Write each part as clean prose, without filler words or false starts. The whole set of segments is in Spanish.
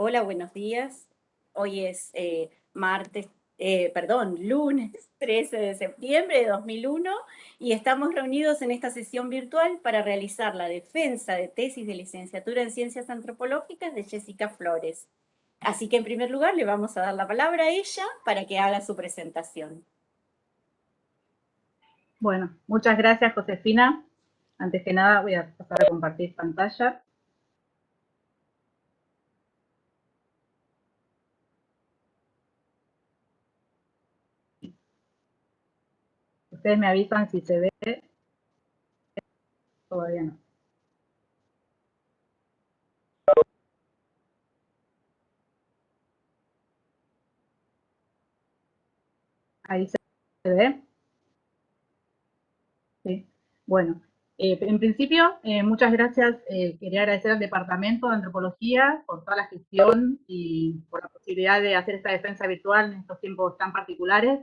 Hola, buenos días. Hoy es lunes 13 de septiembre de 2001 y estamos reunidos en esta sesión virtual para realizar la defensa de tesis de licenciatura en Ciencias Antropológicas de Jessica Flores. Así que en primer lugar le vamos a dar la palabra a ella para que haga su presentación. Bueno, muchas gracias, Josefina. Antes que nada voy a pasar a compartir pantalla. Ustedes me avisan si se ve. Todavía no. Ahí se ve. Sí. Bueno, en principio, muchas gracias. Quería agradecer al Departamento de Antropología por toda la gestión y por la posibilidad de hacer esta defensa virtual en estos tiempos tan particulares.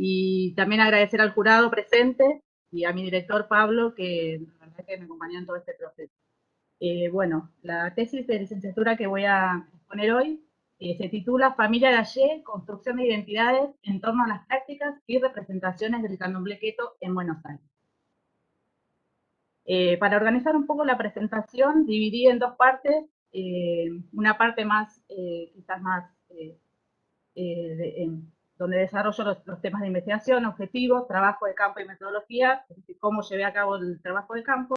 Y también agradecer al jurado presente y a mi director Pablo, que la verdad que me acompañó en todo este proceso. Bueno, la tesis de licenciatura que voy a exponer hoy se titula Familia de Ayer, construcción de identidades en torno a las prácticas y representaciones del candomblé queto en Buenos Aires. Para organizar un poco la presentación, dividí en dos partes, una parte más, quizás más, donde desarrollo los temas de investigación, objetivos, trabajo de campo y metodología, es decir, cómo llevé a cabo el trabajo de campo,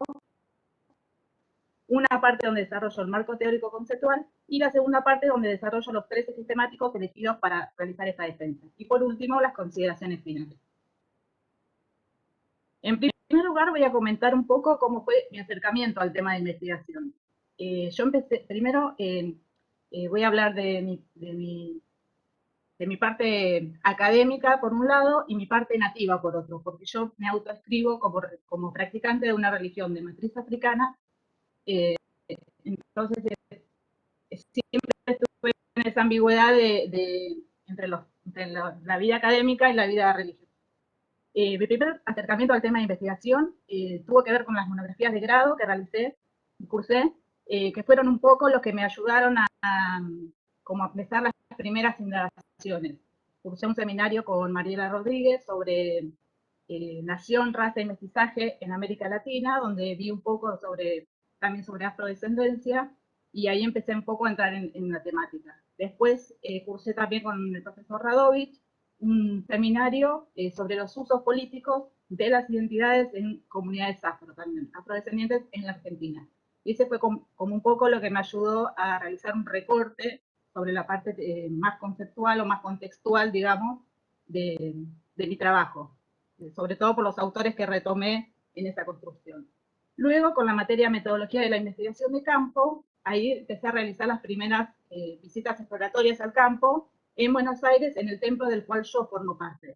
una parte donde desarrollo el marco teórico conceptual y la segunda parte donde desarrollo los 13 sistemáticos elegidos para realizar esta defensa. Y por último, las consideraciones finales. En primer lugar, voy a comentar un poco cómo fue mi acercamiento al tema de investigación. Yo empecé, primero voy a hablar de mi parte académica por un lado y mi parte nativa por otro, porque yo me autoescribo como practicante de una religión de matriz africana. Entonces siempre estuve en esa ambigüedad entre la vida académica y la vida religiosa. Mi primer acercamiento al tema de investigación tuvo que ver con las monografías de grado que realicé y cursé, que fueron un poco los que me ayudaron como a empezar las primeras indagaciones. Cursé un seminario con Mariela Rodríguez sobre nación, raza y mestizaje en América Latina, donde vi un poco también sobre afrodescendencia, y ahí empecé un poco a entrar en la temática. Después cursé también con el profesor Radovich un seminario sobre los usos políticos de las identidades en comunidades afro también, afrodescendientes en la Argentina. Y ese fue como un poco lo que me ayudó a realizar un recorte sobre la parte más conceptual o más contextual, digamos, de mi trabajo, sobre todo por los autores que retomé en esa construcción. Luego, con la materia metodología de la investigación de campo, ahí empecé a realizar las primeras visitas exploratorias al campo en Buenos Aires, en el templo del cual yo formo parte.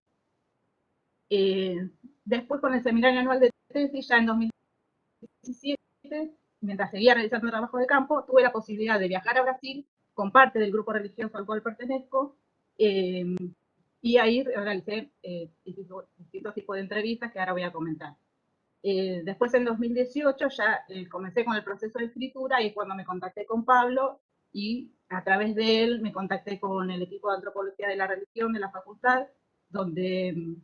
Después, con el seminario anual de tesis, ya en 2017, mientras seguía realizando el trabajo de campo, tuve la posibilidad de viajar a Brasil con parte del grupo religioso al cual pertenezco, y ahí realicé distintos tipos de entrevistas que ahora voy a comentar. Después, en 2018, ya comencé con el proceso de escritura y cuando me contacté con Pablo y a través de él me contacté con el equipo de antropología de la religión de la facultad, donde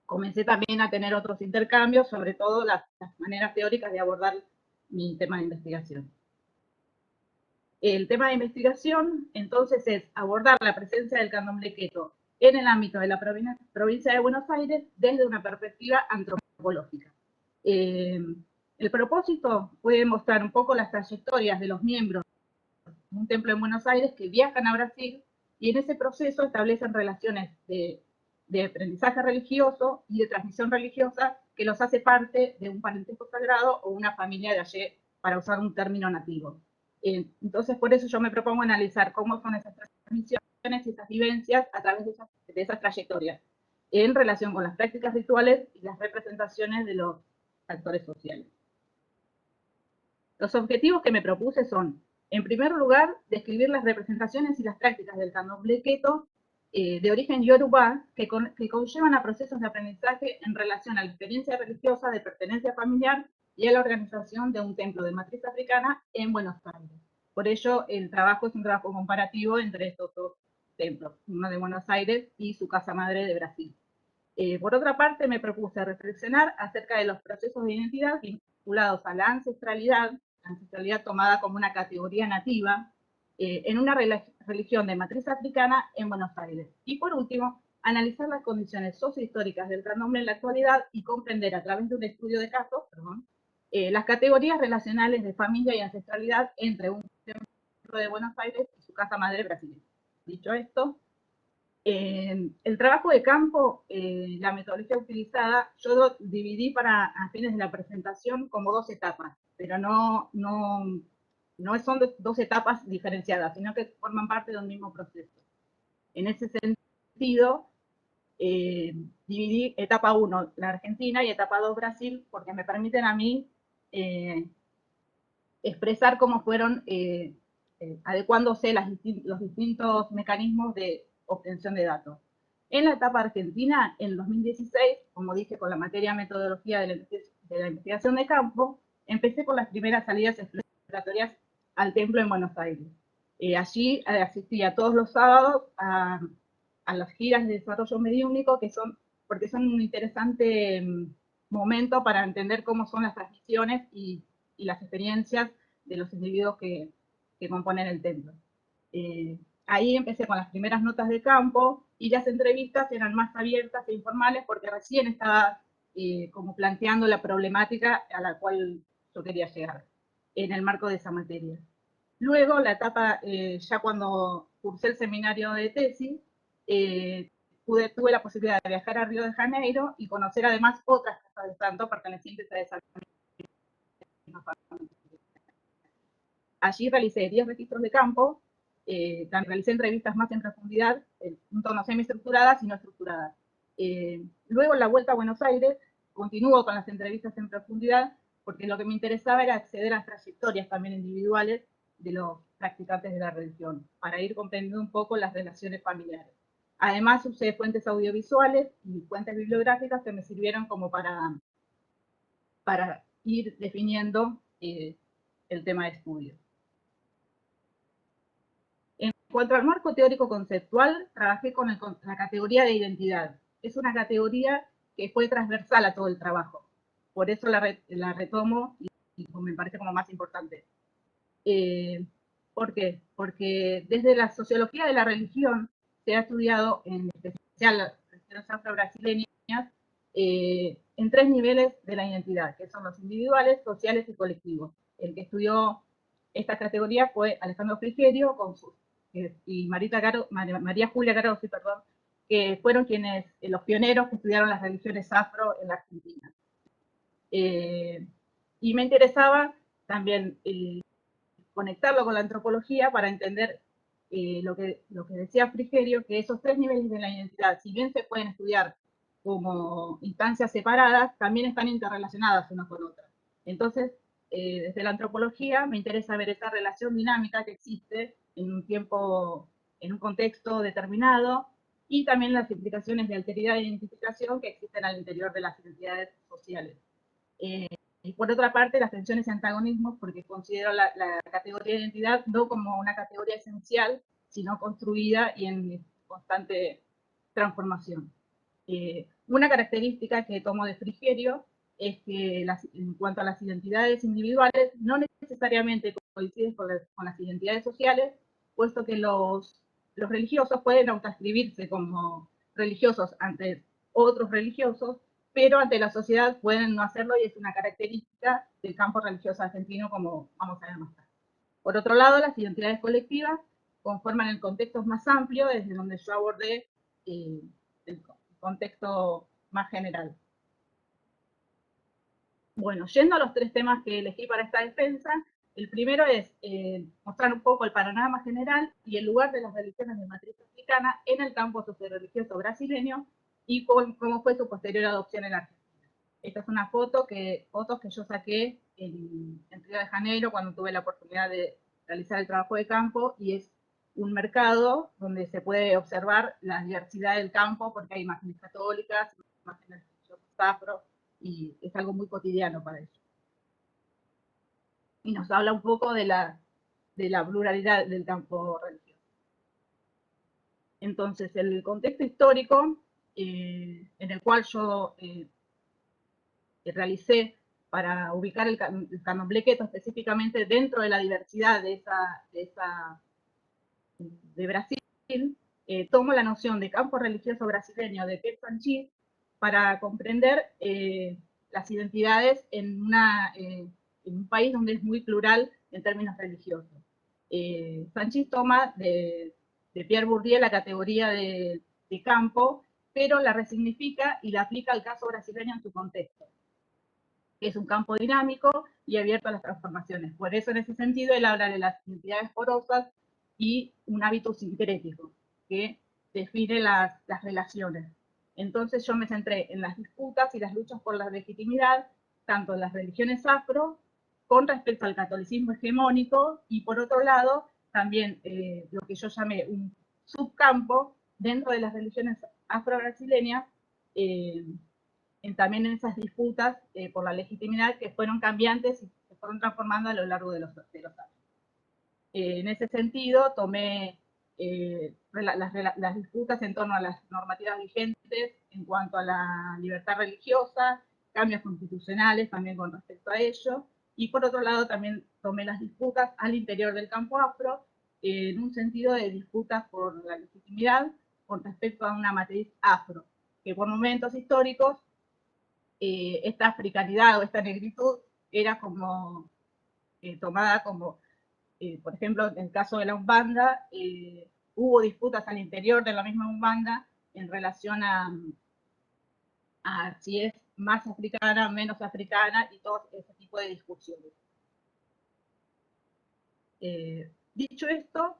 comencé también a tener otros intercambios, sobre todo las maneras teóricas de abordar mi tema de investigación. El tema de investigación, entonces, es abordar la presencia del candomblé queto en el ámbito de la provincia de Buenos Aires desde una perspectiva antropológica. El propósito fue mostrar un poco las trayectorias de los miembros de un templo en Buenos Aires que viajan a Brasil y en ese proceso establecen relaciones de aprendizaje religioso y de transmisión religiosa que los hace parte de un parentesco sagrado o una familia de allí, para usar un término nativo. Entonces, por eso yo me propongo analizar cómo son esas transmisiones y esas vivencias a través de esas trayectorias en relación con las prácticas rituales y las representaciones de los actores sociales. Los objetivos que me propuse son, en primer lugar, describir las representaciones y las prácticas del candomblé queto de origen yorubá que conllevan a procesos de aprendizaje en relación a la experiencia religiosa de pertenencia familiar y a la organización de un templo de matriz africana en Buenos Aires. Por ello, el trabajo es un trabajo comparativo entre estos dos templos, uno de Buenos Aires y su casa madre de Brasil. Por otra parte, me propuse reflexionar acerca de los procesos de identidad vinculados a la ancestralidad tomada como una categoría nativa, en una religión de matriz africana en Buenos Aires. Y por último, analizar las condiciones sociohistóricas del candomblé en la actualidad y comprender a través de un estudio de casos, las categorías relacionales de familia y ancestralidad entre un templo de Buenos Aires y su casa madre brasileña. Dicho esto, el trabajo de campo, la metodología utilizada, yo lo dividí a fines de la presentación como dos etapas, pero no son dos etapas diferenciadas, sino que forman parte de un mismo proceso. En ese sentido, dividí etapa 1, la Argentina, y etapa 2, Brasil, porque me permiten a mí expresar cómo fueron adecuándose los distintos mecanismos de obtención de datos. En la etapa argentina, en 2016, como dije, con la materia metodología de la investigación de campo, empecé por las primeras salidas exploratorias al templo en Buenos Aires. Allí asistía todos los sábados a las giras de desarrollo mediúnico, porque son un interesante momento para entender cómo son las transmisiones y las experiencias de los individuos que componen el templo. Ahí empecé con las primeras notas de campo y las entrevistas eran más abiertas e informales porque recién estaba como planteando la problemática a la cual yo quería llegar en el marco de esa materia. Luego, la etapa, ya cuando cursé el seminario de tesis, tuve la posibilidad de viajar a Río de Janeiro y conocer además otras casas de santo pertenecientes a esa misma familia. Allí realicé 10 registros de campo, realicé entrevistas más en profundidad, un tono semiestructuradas y no estructuradas. Luego, en la vuelta a Buenos Aires, continúo con las entrevistas en profundidad, porque lo que me interesaba era acceder a las trayectorias también individuales de los practicantes de la religión, para ir comprendiendo un poco las relaciones familiares. Además, usé fuentes audiovisuales y fuentes bibliográficas que me sirvieron como para ir definiendo el tema de estudio. En cuanto al marco teórico conceptual, trabajé con la categoría de identidad. Es una categoría que fue transversal a todo el trabajo. Por eso la retomo y me parece como más importante. ¿Por qué? Porque desde la sociología de la religión se ha estudiado, en especial las religiones afro-brasileñas, en 3 niveles de la identidad, que son los individuales, sociales y colectivos. El que estudió esta categoría fue Alejandro Frigerio y María Julia Garozzi, que fueron los pioneros que estudiaron las religiones afro en la Argentina. Y me interesaba también conectarlo con la antropología para entender lo que decía Frigerio, que esos 3 niveles de la identidad, si bien se pueden estudiar como instancias separadas, también están interrelacionadas unas con otras. Entonces, desde la antropología me interesa ver esa relación dinámica que existe en un contexto determinado, y también las implicaciones de alteridad e identificación que existen al interior de las identidades sociales. Y por otra parte, las tensiones y antagonismos, porque considero la categoría de identidad no como una categoría esencial, sino construida y en constante transformación. Una característica que tomo de Frigerio es que en cuanto a las identidades individuales, no necesariamente coinciden con las identidades sociales, puesto que los religiosos pueden autoescribirse como religiosos ante otros religiosos, pero ante la sociedad pueden no hacerlo, y es una característica del campo religioso argentino, como vamos a ver más tarde. Por otro lado, las identidades colectivas conforman el contexto más amplio, desde donde yo abordé el contexto más general. Bueno, yendo a los 3 temas que elegí para esta defensa, el primero es mostrar un poco el panorama general y el lugar de las religiones de matriz africana en el campo socioreligioso brasileño y cómo fue su posterior adopción en Argentina. Esta es una fotos que yo saqué en Río de Janeiro cuando tuve la oportunidad de realizar el trabajo de campo, y es un mercado donde se puede observar la diversidad del campo, porque hay imágenes católicas, imágenes afro, y es algo muy cotidiano para ellos. Y nos habla un poco de de la pluralidad del campo religioso. Entonces, el contexto histórico en el cual yo realicé para ubicar el candomblé-queto específicamente dentro de la diversidad de Brasil, tomo la noción de campo religioso brasileño de Queto Sanchis para comprender las identidades en un país donde es muy plural en términos religiosos. Sanchis toma de Pierre Bourdieu la categoría de campo, pero la resignifica y la aplica al caso brasileño en su contexto. Es un campo dinámico y abierto a las transformaciones. Por eso, en ese sentido, él habla de las identidades porosas y un hábito sincrético que define las relaciones. Entonces yo me centré en las disputas y las luchas por la legitimidad, tanto en las religiones afro, con respecto al catolicismo hegemónico, y por otro lado, también lo que yo llamé un subcampo dentro de las religiones afro-brasileñas, también en esas disputas por la legitimidad que fueron cambiantes y se fueron transformando a lo largo de los años. En ese sentido, tomé las disputas en torno a las normativas vigentes en cuanto a la libertad religiosa, cambios constitucionales también con respecto a ello, y por otro lado también tomé las disputas al interior del campo afro, en un sentido de disputas por la legitimidad con respecto a una matriz afro, que por momentos históricos esta africanidad o esta negritud era como tomada como, por ejemplo, en el caso de la Umbanda, hubo disputas al interior de la misma Umbanda en relación a si es más africana, menos africana y todo ese tipo de discusiones. Dicho esto,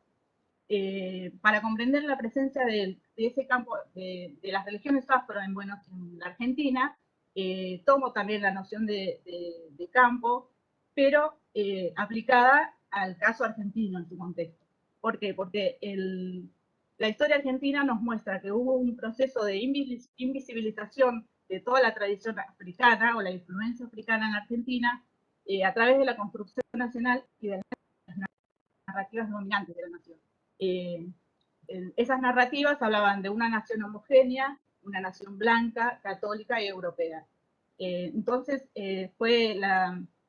para comprender la presencia de ese campo, de las religiones afro en la Argentina, tomo también la noción de campo, pero aplicada al caso argentino en su contexto. ¿Por qué? Porque la historia argentina nos muestra que hubo un proceso de invisibilización de toda la tradición africana o la influencia africana en la Argentina a través de la construcción nacional y de las narrativas dominantes de la nación. Esas narrativas hablaban de una nación homogénea, una nación blanca, católica y europea. Entonces,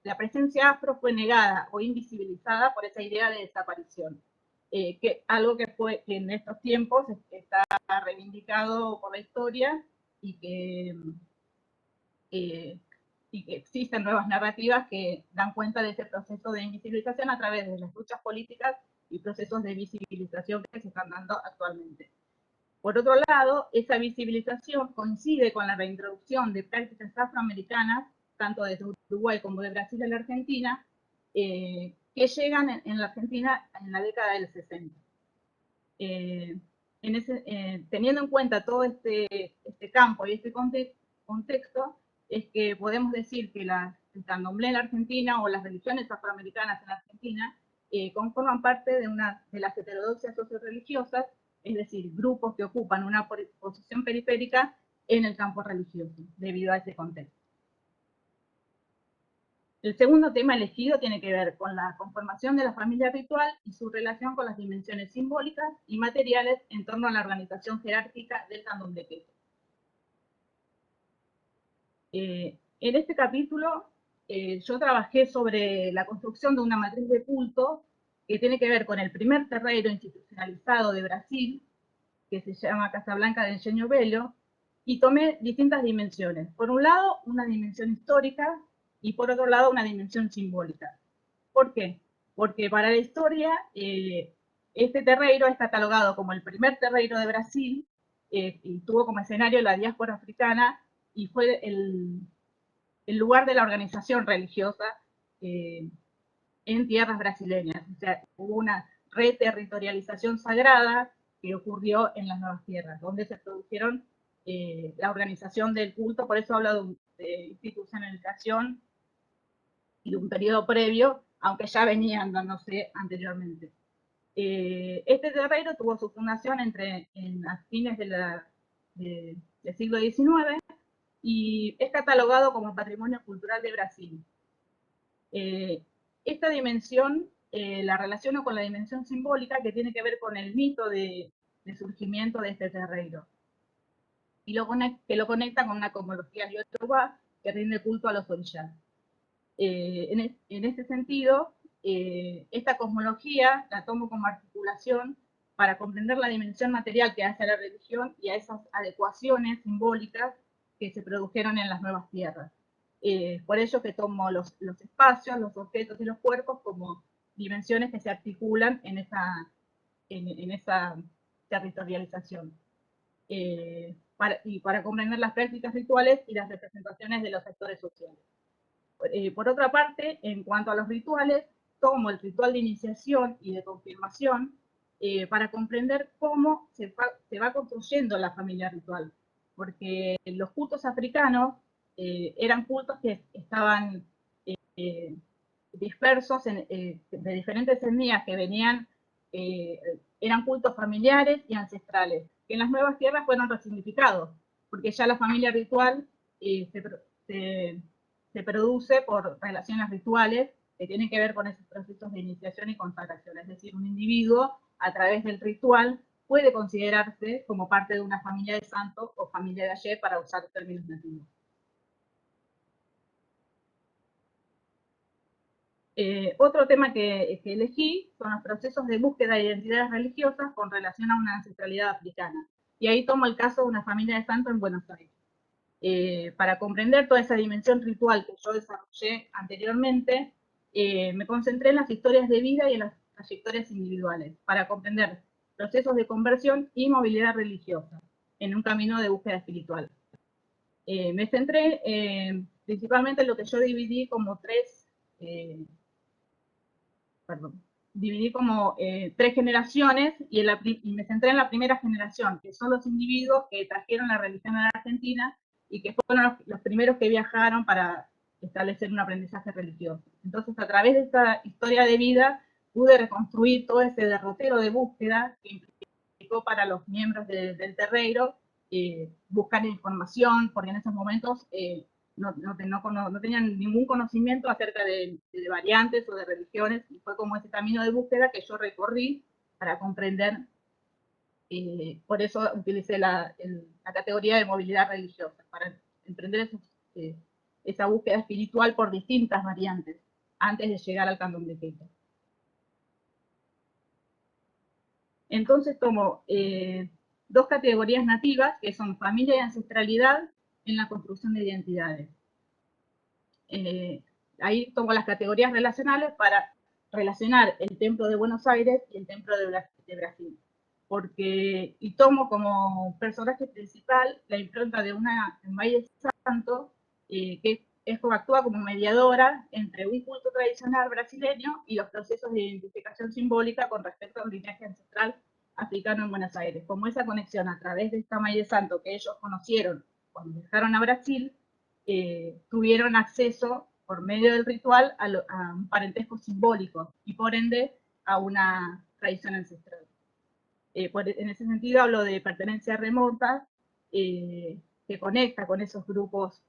la presencia afro fue negada o invisibilizada por esa idea de desaparición. Algo que en estos tiempos está reivindicado por la historia y que existen nuevas narrativas que dan cuenta de ese proceso de invisibilización a través de las luchas políticas y procesos de visibilización que se están dando actualmente. Por otro lado, esa visibilización coincide con la reintroducción de prácticas afroamericanas, tanto desde Uruguay como de Brasil a la Argentina, que llegan en la Argentina en la década del 60. Teniendo en cuenta todo este campo y este contexto, es que podemos decir que el candomblé en la Argentina o las religiones afroamericanas en la Argentina conforman parte de las heterodoxias socio-religiosas, es decir, grupos que ocupan una posición periférica en el campo religioso, debido a ese contexto. El segundo tema elegido tiene que ver con la conformación de la familia ritual y su relación con las dimensiones simbólicas y materiales en torno a la organización jerárquica del candomblé-queto. En este capítulo yo trabajé sobre la construcción de una matriz de culto que tiene que ver con el primer terreiro institucionalizado de Brasil, que se llama Casa Blanca de Engenho Velho, y tomé distintas dimensiones. Por un lado, una dimensión histórica y por otro lado, una dimensión simbólica. ¿Por qué? Porque para la historia, este terreiro es catalogado como el primer terreiro de Brasil y tuvo como escenario la diáspora africana y fue el lugar de la organización religiosa en tierras brasileñas. O sea, hubo una reterritorialización sagrada que ocurrió en las nuevas tierras, donde se produjeron la organización del culto. Por eso hablo de institucionalización y de un periodo previo, aunque ya venían dándose anteriormente. Este terreiro tuvo su fundación en las fines del siglo XIX y es catalogado como Patrimonio Cultural de Brasil. Esta dimensión la relaciono con la dimensión simbólica que tiene que ver con el mito de surgimiento de este terreiro. Y que lo conecta con una cosmología yoruba que rinde culto a los orishas. En este sentido, esta cosmología la tomo como articulación para comprender la dimensión material que hace a la religión y a esas adecuaciones simbólicas que se produjeron en las nuevas tierras. Por ello que tomo los espacios, los objetos y los cuerpos como dimensiones que se articulan en esa territorialización. Para comprender las prácticas rituales y las representaciones de los sectores sociales. Por otra parte, en cuanto a los rituales, tomo el ritual de iniciación y de confirmación para comprender cómo se va construyendo la familia ritual. Porque los cultos africanos eran cultos que estaban dispersos de diferentes etnias que venían, eran cultos familiares y ancestrales, que en las nuevas tierras fueron resignificados, porque ya la familia ritual se produce por relaciones rituales que tienen que ver con esos procesos de iniciación y consagración. Es decir, un individuo a través del ritual puede considerarse como parte de una familia de santos o familia de ayer, para usar términos nativos. Otro tema que elegí son los procesos de búsqueda de identidades religiosas con relación a una ancestralidad africana. Y ahí tomo el caso de una familia de santos en Buenos Aires. Para comprender toda esa dimensión ritual que yo desarrollé anteriormente, me concentré en las historias de vida y en las trayectorias individuales, para comprender procesos de conversión y movilidad religiosa en un camino de búsqueda espiritual. Me centré principalmente en lo que yo dividí como tres generaciones, y me centré en la primera generación, que son los individuos que trajeron la religión a la Argentina y que fueron los primeros que viajaron para establecer un aprendizaje religioso. Entonces, a través de esta historia de vida, pude reconstruir todo ese derrotero de búsqueda que implicó para los miembros del terreiro buscar información, porque en esos momentos no tenían ningún conocimiento acerca de variantes o de religiones, y fue como ese camino de búsqueda que yo recorrí para comprender. Por eso utilicé la categoría de movilidad religiosa, para emprender esa búsqueda espiritual por distintas variantes antes de llegar al candomblé-quechua. Entonces tomo dos categorías nativas, que son familia y ancestralidad, en la construcción de identidades. Ahí tomo las categorías relacionales para relacionar el templo de Buenos Aires y el templo de Brasil. Y tomo como personaje principal la impronta de una Maye Santo, que actúa como mediadora entre un culto tradicional brasileño y los procesos de identificación simbólica con respecto al linaje ancestral africano en Buenos Aires. Como esa conexión a través de esta Maye Santo que ellos conocieron cuando viajaron a Brasil, tuvieron acceso por medio del ritual a un parentesco simbólico y por ende a una tradición ancestral. En ese sentido hablo de pertenencia remota, que conecta con esos grupos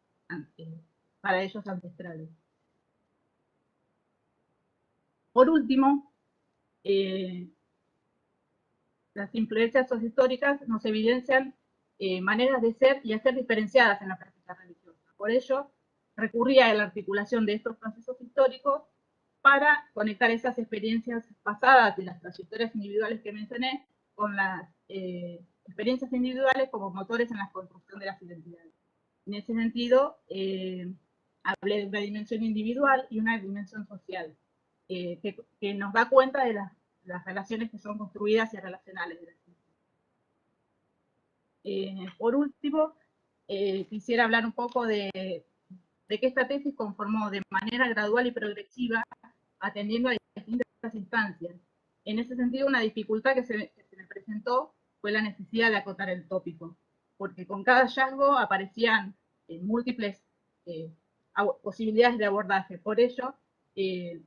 para ellos ancestrales. Por último, las influencias sociohistóricas nos evidencian maneras de ser y hacer diferenciadas en la práctica religiosa. Por ello, recurría a la articulación de estos procesos históricos para conectar esas experiencias pasadas de las trayectorias individuales que mencioné con las experiencias individuales como motores en la construcción de las identidades. En ese sentido, hablé de una dimensión individual y una dimensión social, que nos da cuenta de las relaciones que son construidas y relacionales. Por último, quisiera hablar un poco de que esta tesis conformó de manera gradual y progresiva, atendiendo a distintas instancias. En ese sentido, una dificultad que se me presentó fue la necesidad de acotar el tópico, porque con cada hallazgo aparecían múltiples posibilidades de abordaje. Por ello,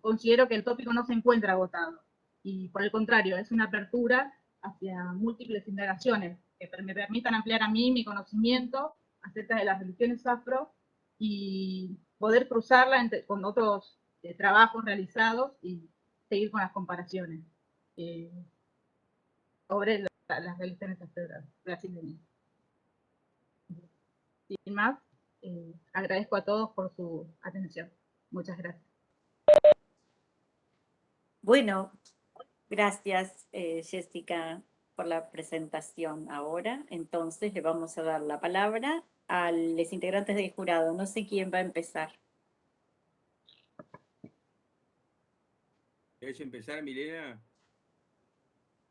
considero que el tópico no se encuentra agotado, y por el contrario, es una apertura hacia múltiples indagaciones que me permitan ampliar a mí mi conocimiento acerca de las religiones afro y poder cruzarla con otros trabajos realizados y seguir con las comparaciones sobre las religiones brasileñas. Sin más, agradezco a todos por su atención. Muchas gracias. Bueno, gracias Jessica por la presentación ahora. Entonces le vamos a dar la palabra a los integrantes del jurado. No sé quién va a empezar. ¿Querés empezar, Milena?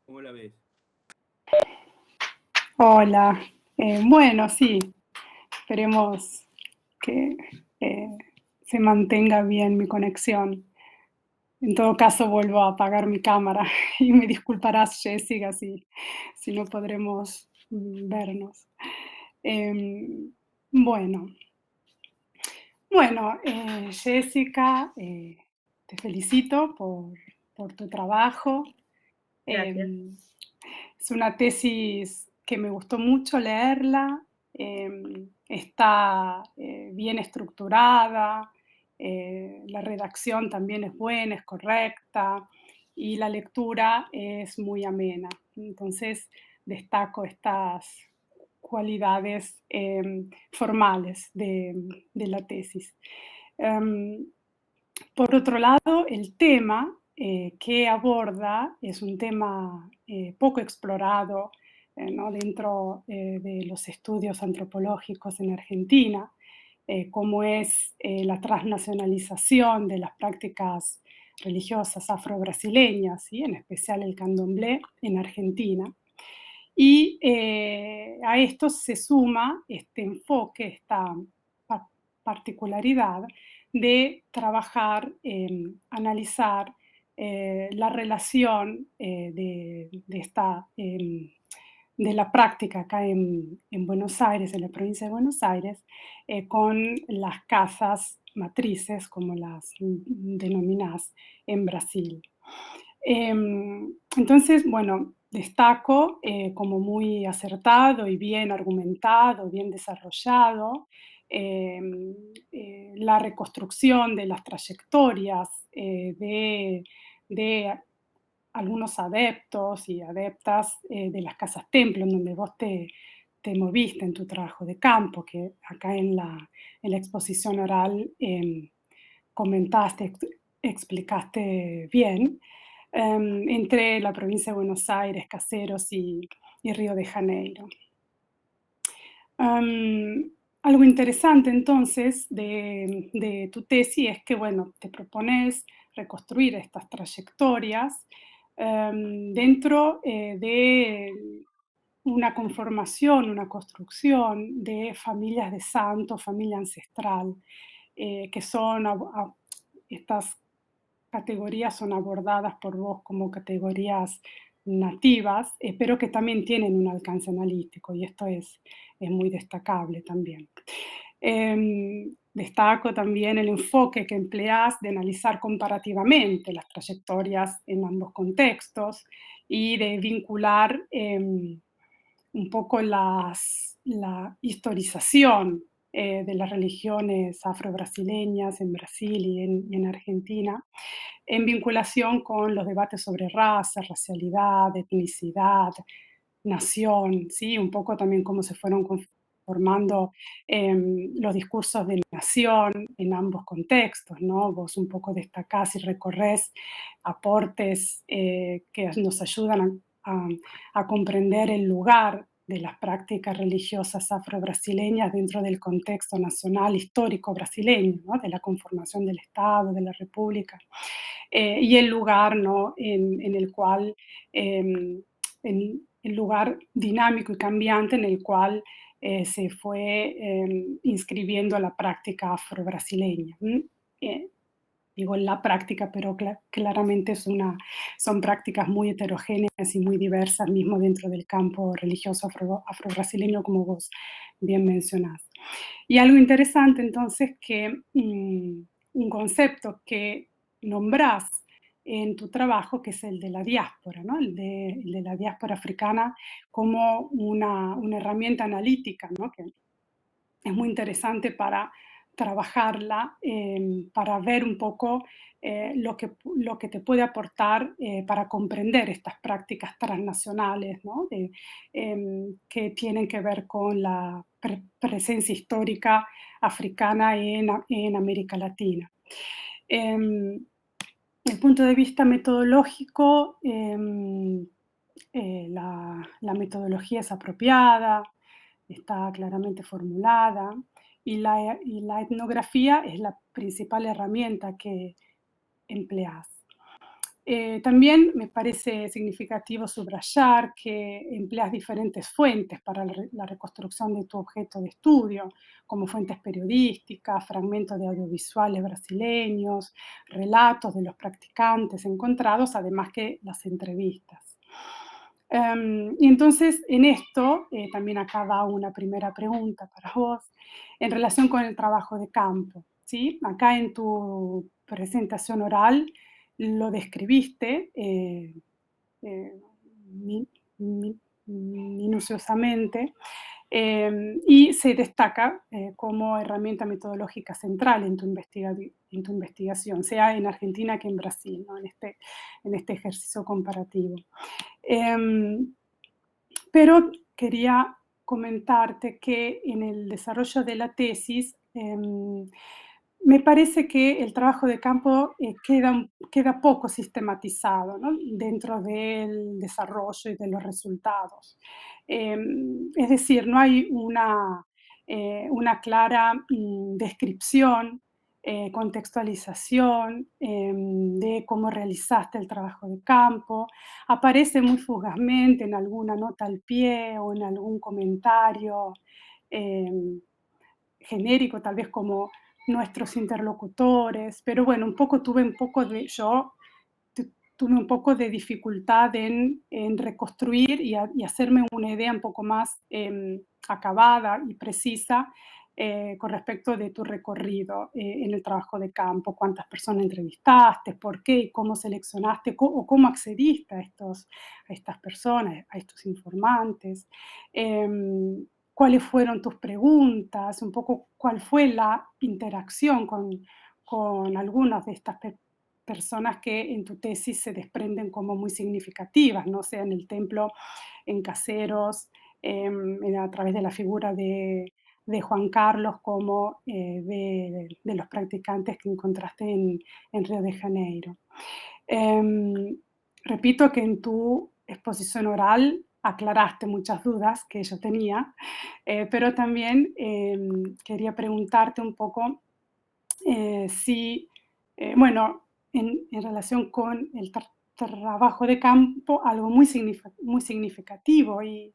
¿Cómo la ves? Hola, bueno, sí, esperemos que se mantenga bien mi conexión. En todo caso, vuelvo a apagar mi cámara y me disculparás, Jessica, si no podremos vernos. Bueno, Jessica, te felicito por tu trabajo. Gracias. Es una tesis que me gustó mucho leerla, está bien estructurada, la redacción también es buena, es correcta y la lectura es muy amena. Entonces destaco estas cualidades formales de la tesis. Por otro lado, el tema que aborda es un tema poco explorado, ¿no? Dentro de los estudios antropológicos en Argentina, como es la transnacionalización de las prácticas religiosas afro-brasileñas, ¿sí? En especial el candomblé en Argentina. Y a esto se suma este enfoque, esta particularidad de trabajar, analizar la relación de la práctica acá en Buenos Aires, en la provincia de Buenos Aires, con las casas matrices, como las denominás en Brasil. Entonces, bueno, destaco como muy acertado y bien argumentado, bien desarrollado, la reconstrucción de las trayectorias de algunos adeptos y adeptas de las casas templo, en donde vos te moviste en tu trabajo de campo, que acá en la exposición oral comentaste, explicaste bien, entre la provincia de Buenos Aires, Caseros y Río de Janeiro. Algo interesante entonces de tu tesis es que, bueno, te propones reconstruir estas trayectorias dentro de una conformación, una construcción de familias de santos, familia ancestral, que son estas categorías son abordadas por vos como categorías nativas, pero que también tienen un alcance analítico y esto es muy destacable también. Destaco también el enfoque que empleás de analizar comparativamente las trayectorias en ambos contextos y de vincular un poco la historización de las religiones afro-brasileñas en Brasil y en Argentina, en vinculación con los debates sobre raza, racialidad, etnicidad, nación, ¿sí? Un poco también cómo se fueron conformando los discursos de nación en ambos contextos, ¿no? Vos un poco destacás y recorres aportes que nos ayudan a comprender el lugar de las prácticas religiosas afro-brasileñas dentro del contexto nacional histórico brasileño, ¿no? De la conformación del Estado, de la República, y el lugar, ¿no? en el cual, en el lugar dinámico y cambiante en el cual se fue inscribiendo la práctica afro-brasileña. Digo la práctica, pero claramente son prácticas muy heterogéneas y muy diversas, mismo dentro del campo religioso afro-brasileño, como vos bien mencionás. Y algo interesante entonces que un concepto que nombrás en tu trabajo, que es el de la diáspora, ¿no? El de la diáspora africana como una herramienta analítica, ¿no? Que es muy interesante trabajarla para ver un poco lo que te puede aportar para comprender estas prácticas transnacionales, ¿no? Que tienen que ver con la presencia histórica africana en América Latina. Desde el punto de vista metodológico, la metodología es apropiada, está claramente formulada y la etnografía es la principal herramienta que empleas. También me parece significativo subrayar que empleas diferentes fuentes para la reconstrucción de tu objeto de estudio, como fuentes periodísticas, fragmentos de audiovisuales brasileños, relatos de los practicantes encontrados, además que las entrevistas. Y entonces, en esto, también acaba una primera pregunta para vos, en relación con el trabajo de campo, ¿sí? Acá en tu presentación oral lo describiste mi- minuciosamente y se destaca como herramienta metodológica central en tu investigación, sea en Argentina que en Brasil, ¿no? En este ejercicio comparativo. Pero quería comentarte que en el desarrollo de la tesis me parece que el trabajo de campo queda poco sistematizado, ¿no? Dentro del desarrollo y de los resultados. Es decir, no hay una clara descripción, contextualización de cómo realizaste el trabajo de campo. Aparece muy fugazmente en alguna nota al pie o en algún comentario genérico, tal vez como nuestros interlocutores, pero bueno, tuve un poco de dificultad en reconstruir y hacerme una idea un poco más acabada y precisa con respecto de tu recorrido en el trabajo de campo, cuántas personas entrevistaste, por qué y cómo seleccionaste o cómo accediste a estas personas, a estos informantes. ¿Cuáles fueron tus preguntas? Un poco cuál fue la interacción con algunas de estas personas que en tu tesis se desprenden como muy significativas, no sea en el templo, en Caseros, a través de la figura de Juan Carlos, como de los practicantes que encontraste en Río de Janeiro. Repito que en tu exposición oral aclaraste muchas dudas que yo tenía, pero también quería preguntarte un poco si, bueno, en relación con el trabajo de campo, algo muy significativo y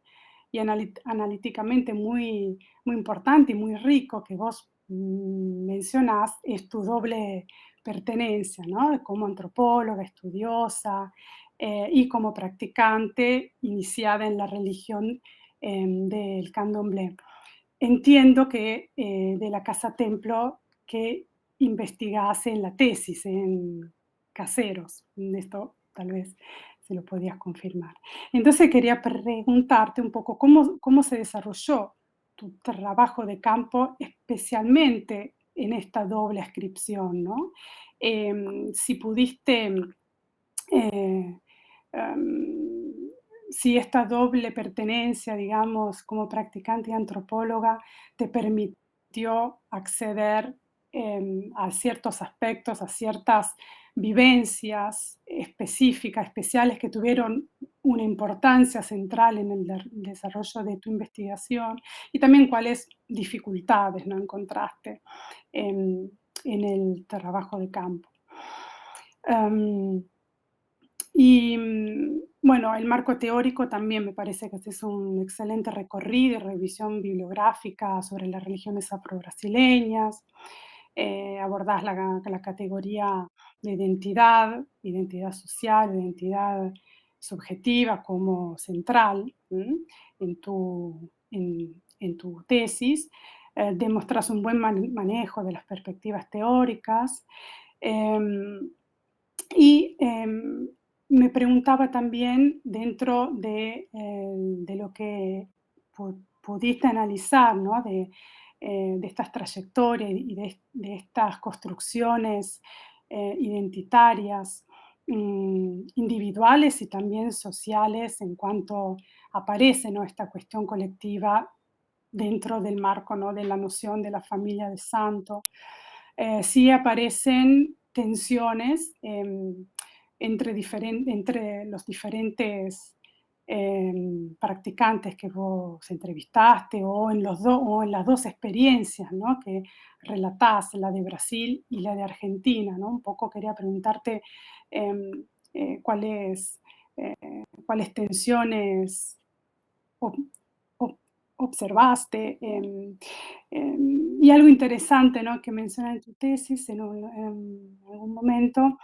analíticamente muy importante y muy rico que vos mencionás es tu doble pertenencia, ¿no? Como antropóloga, estudiosa y como practicante iniciada en la religión del candomblé. Entiendo que de la casa templo que investigase en la tesis, en Caseros. Esto tal vez se lo podías confirmar. Entonces quería preguntarte un poco cómo se desarrolló tu trabajo de campo, especialmente en esta doble ascripción, ¿no? Si pudiste eh, um, si esta doble pertenencia, digamos, como practicante y antropóloga, te permitió acceder a ciertos aspectos, a ciertas vivencias específicas, especiales que tuvieron una importancia central en el desarrollo de tu investigación y también cuáles dificultades no encontraste en el trabajo de campo. Y bueno, el marco teórico también me parece que este es un excelente recorrido y revisión bibliográfica sobre las religiones afro-brasileñas. Abordás la categoría de identidad social, identidad subjetiva como central en tu tesis. Demostrás un buen manejo de las perspectivas teóricas. Y me preguntaba también, dentro de lo que pudiste analizar, ¿no? de estas trayectorias y de estas construcciones identitarias, individuales y también sociales, en cuanto aparece, ¿no?, esta cuestión colectiva dentro del marco, ¿no?, de la noción de la familia de santo. Sí aparecen tensiones entre los diferentes practicantes que vos entrevistaste, o en las dos experiencias, ¿no?, que relatás, la de Brasil y la de Argentina, ¿no? Un poco quería preguntarte em, cuáles tensiones ob- ob- observaste. Y algo interesante, ¿no?, que mencionas en tu tesis en algún momento,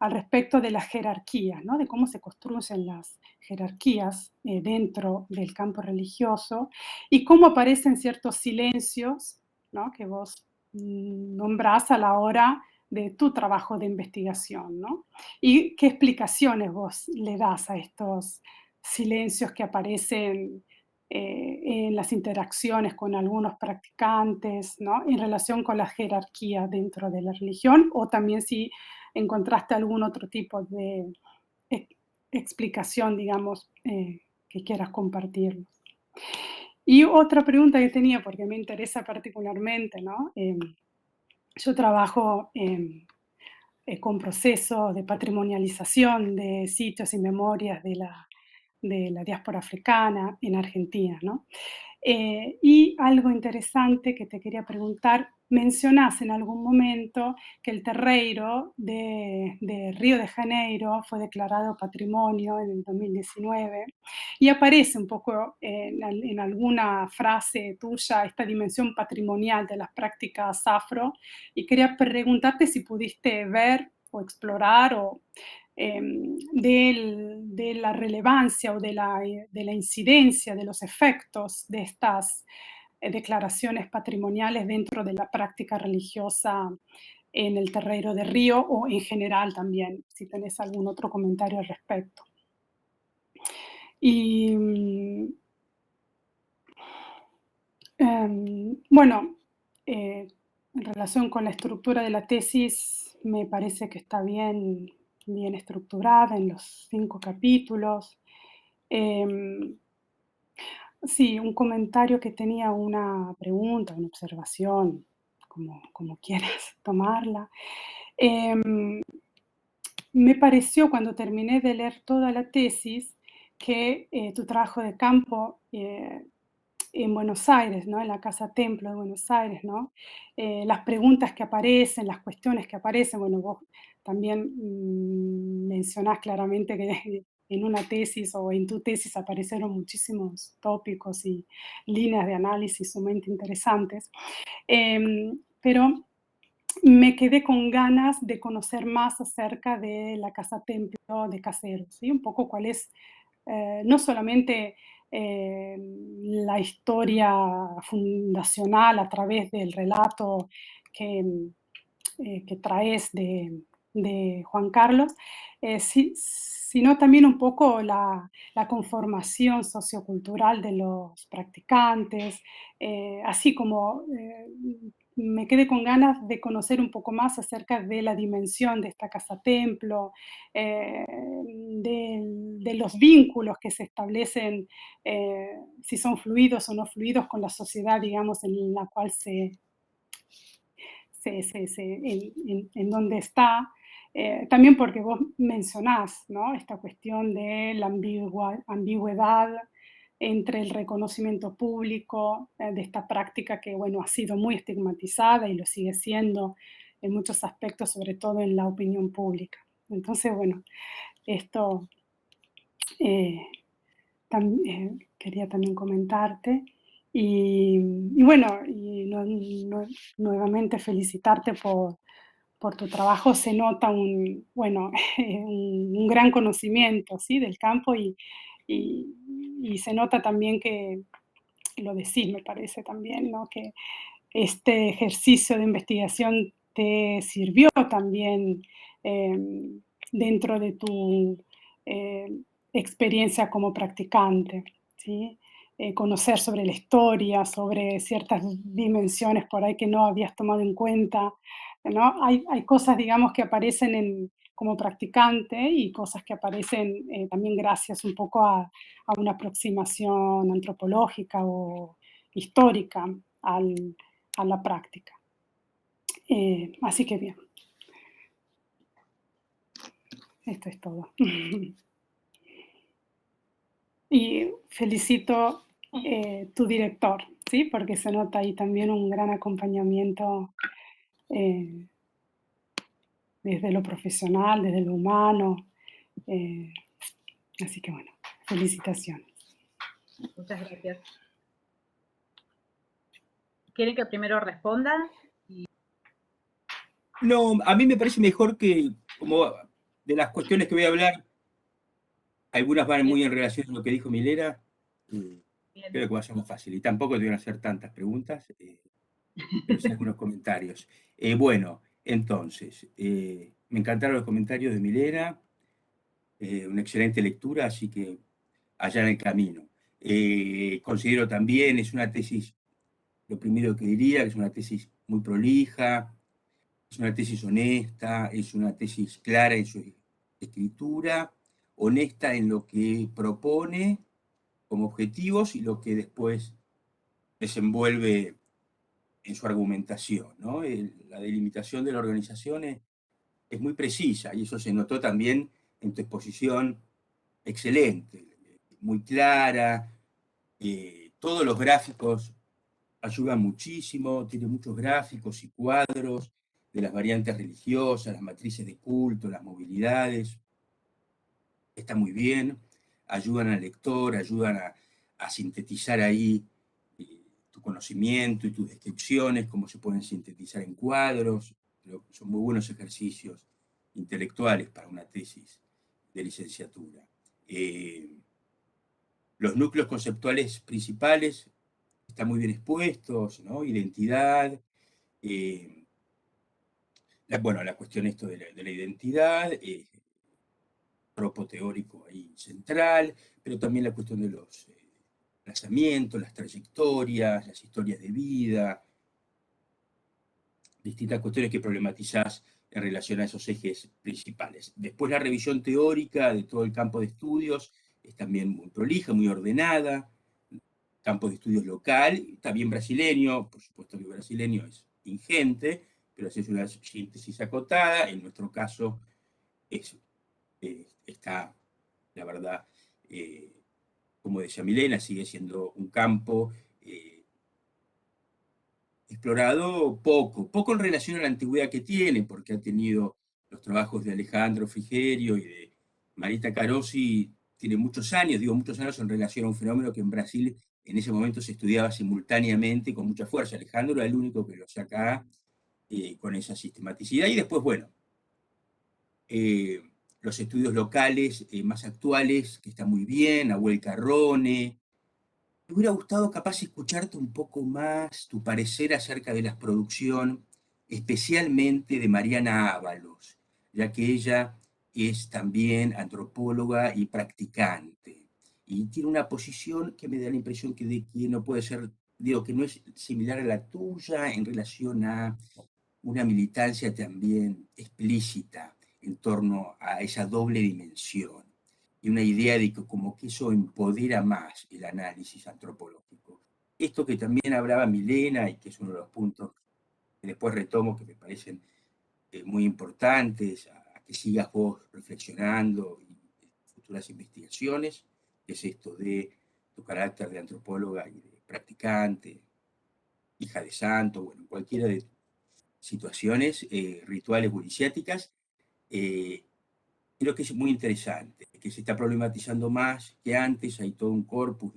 al respecto de las jerarquías, ¿no?, de cómo se construyen las jerarquías dentro del campo religioso, y cómo aparecen ciertos silencios, ¿no?, que vos nombrás a la hora de tu trabajo de investigación, ¿no? Y qué explicaciones vos le das a estos silencios que aparecen en las interacciones con algunos practicantes, ¿no?, en relación con la jerarquía dentro de la religión, o también si encontraste algún otro tipo de ex- explicación, digamos, que quieras compartirnos. Y otra pregunta que tenía, porque me interesa particularmente, ¿no? Yo trabajo con procesos de patrimonialización de sitios y memorias de la diáspora africana en Argentina, ¿no? Y algo interesante que te quería preguntar, mencionás en algún momento que el terreiro de Río de Janeiro fue declarado patrimonio en el 2019, y aparece un poco en alguna frase tuya esta dimensión patrimonial de las prácticas afro, y quería preguntarte si pudiste ver o explorar de la relevancia o de la incidencia, de los efectos de estas declaraciones patrimoniales dentro de la práctica religiosa en el Terreiro de Río, o en general también, si tenés algún otro comentario al respecto. Y bueno, en relación con la estructura de la tesis, me parece que está bien estructurada en los 5 capítulos. Em, sí, un comentario que tenía, una pregunta, una observación, como quieras tomarla. Em, Me pareció, cuando terminé de leer toda la tesis, que tu trabajo de campo en Buenos Aires, ¿no?, en la Casa Templo de Buenos Aires, ¿no?, las preguntas que aparecen, las cuestiones que aparecen, bueno, vos también mencionás claramente que en una tesis o en tu tesis aparecieron muchísimos tópicos y líneas de análisis sumamente interesantes, pero me quedé con ganas de conocer más acerca de la Casa Templo de Caseros, ¿sí? Un poco cuál es, no solamente la historia fundacional a través del relato que, que traes de Juan Carlos, sino también un poco la conformación sociocultural de los practicantes, así como me quedé con ganas de conocer un poco más acerca de la dimensión de esta casa templo, de los vínculos que se establecen, si son fluidos o no fluidos, con la sociedad, digamos, en la cual en donde está. También porque vos mencionás, ¿no?, esta cuestión de la ambigüedad entre el reconocimiento público de esta práctica que, bueno, ha sido muy estigmatizada y lo sigue siendo en muchos aspectos, sobre todo en la opinión pública. Entonces, bueno, esto eh, quería también comentarte. Y bueno, nuevamente felicitarte por tu trabajo. Se nota bueno, un gran conocimiento, ¿sí?, del campo, y, y se nota también que, lo decís, me parece también, ¿no?, que este ejercicio de investigación te sirvió también dentro de tu experiencia como practicante, ¿sí? conocer sobre la historia, sobre ciertas dimensiones por ahí que no habías tomado en cuenta, ¿no? Hay cosas, digamos, que aparecen como practicante y cosas que aparecen también gracias un poco a una aproximación antropológica o histórica a la práctica. Así que bien, esto es todo. Y felicito tu director, ¿sí? Porque se nota ahí también un gran acompañamiento desde lo profesional, desde lo humano. eh, Así que bueno, felicitaciones. Muchas gracias. ¿Quieren que primero responda? No, a mí me parece mejor que, como de las cuestiones que voy a hablar, algunas van muy en relación a lo que dijo Milena, Bien. creo que va a ser más fácil. Y tampoco te voy a hacer tantas preguntas, pero sí algunos comentarios. Bueno, entonces, me encantaron los comentarios de Milena, una excelente lectura, así que allá en el camino. Considero también, es una tesis, lo primero que diría, que es una tesis muy prolija, es una tesis honesta, es una tesis clara en su escritura, honesta en lo que propone como objetivos y lo que después desenvuelve en su argumentación, ¿no? La delimitación de la organización es muy precisa y eso se notó también en tu exposición excelente, muy clara, todos los gráficos ayudan muchísimo, tiene muchos gráficos y cuadros de las variantes religiosas, las matrices de culto, las movilidades, está muy bien, ayudan al lector, ayudan a sintetizar ahí tu conocimiento y tus descripciones, cómo se pueden sintetizar en cuadros, pero son muy buenos ejercicios intelectuales para una tesis de licenciatura. Los núcleos conceptuales principales están muy bien expuestos, ¿no? Identidad, la cuestión esto de la identidad, tropo teórico ahí central, pero también la cuestión de los desplazamientos, las trayectorias, las historias de vida, distintas cuestiones que problematizás en relación a esos ejes principales. Después la revisión teórica de todo el campo de estudios es también muy prolija, muy ordenada, campo de estudios local, también brasileño, por supuesto que brasileño es ingente, pero es una síntesis acotada, en nuestro caso está, la verdad, como decía Milena, sigue siendo un campo explorado poco en relación a la antigüedad que tiene, porque ha tenido los trabajos de Alejandro Frigerio y de Marita Carosi, tiene muchos años, digo muchos años en relación a un fenómeno que en Brasil en ese momento se estudiaba simultáneamente con mucha fuerza. Alejandro era el único que lo saca con esa sistematicidad, y después, bueno, los estudios locales más actuales, que están muy bien, Nahuel Carrone. Me hubiera gustado capaz escucharte un poco más tu parecer acerca de la producción, especialmente de Mariana Ábalos, ya que ella es también antropóloga y practicante. Y tiene una posición que me da la impresión que no puede ser, digo, que no es similar a la tuya en relación a una militancia también explícita en torno a esa doble dimensión y una idea de que como que eso empodera más el análisis antropológico. Esto que también hablaba Milena y que es uno de los puntos que después retomo que me parecen muy importantes, a que sigas vos reflexionando y futuras investigaciones, que es esto de tu carácter de antropóloga y de practicante, hija de santo, bueno, cualquiera de situaciones rituales o iniciáticas, creo que es muy interesante, que se está problematizando más que antes, hay todo un corpus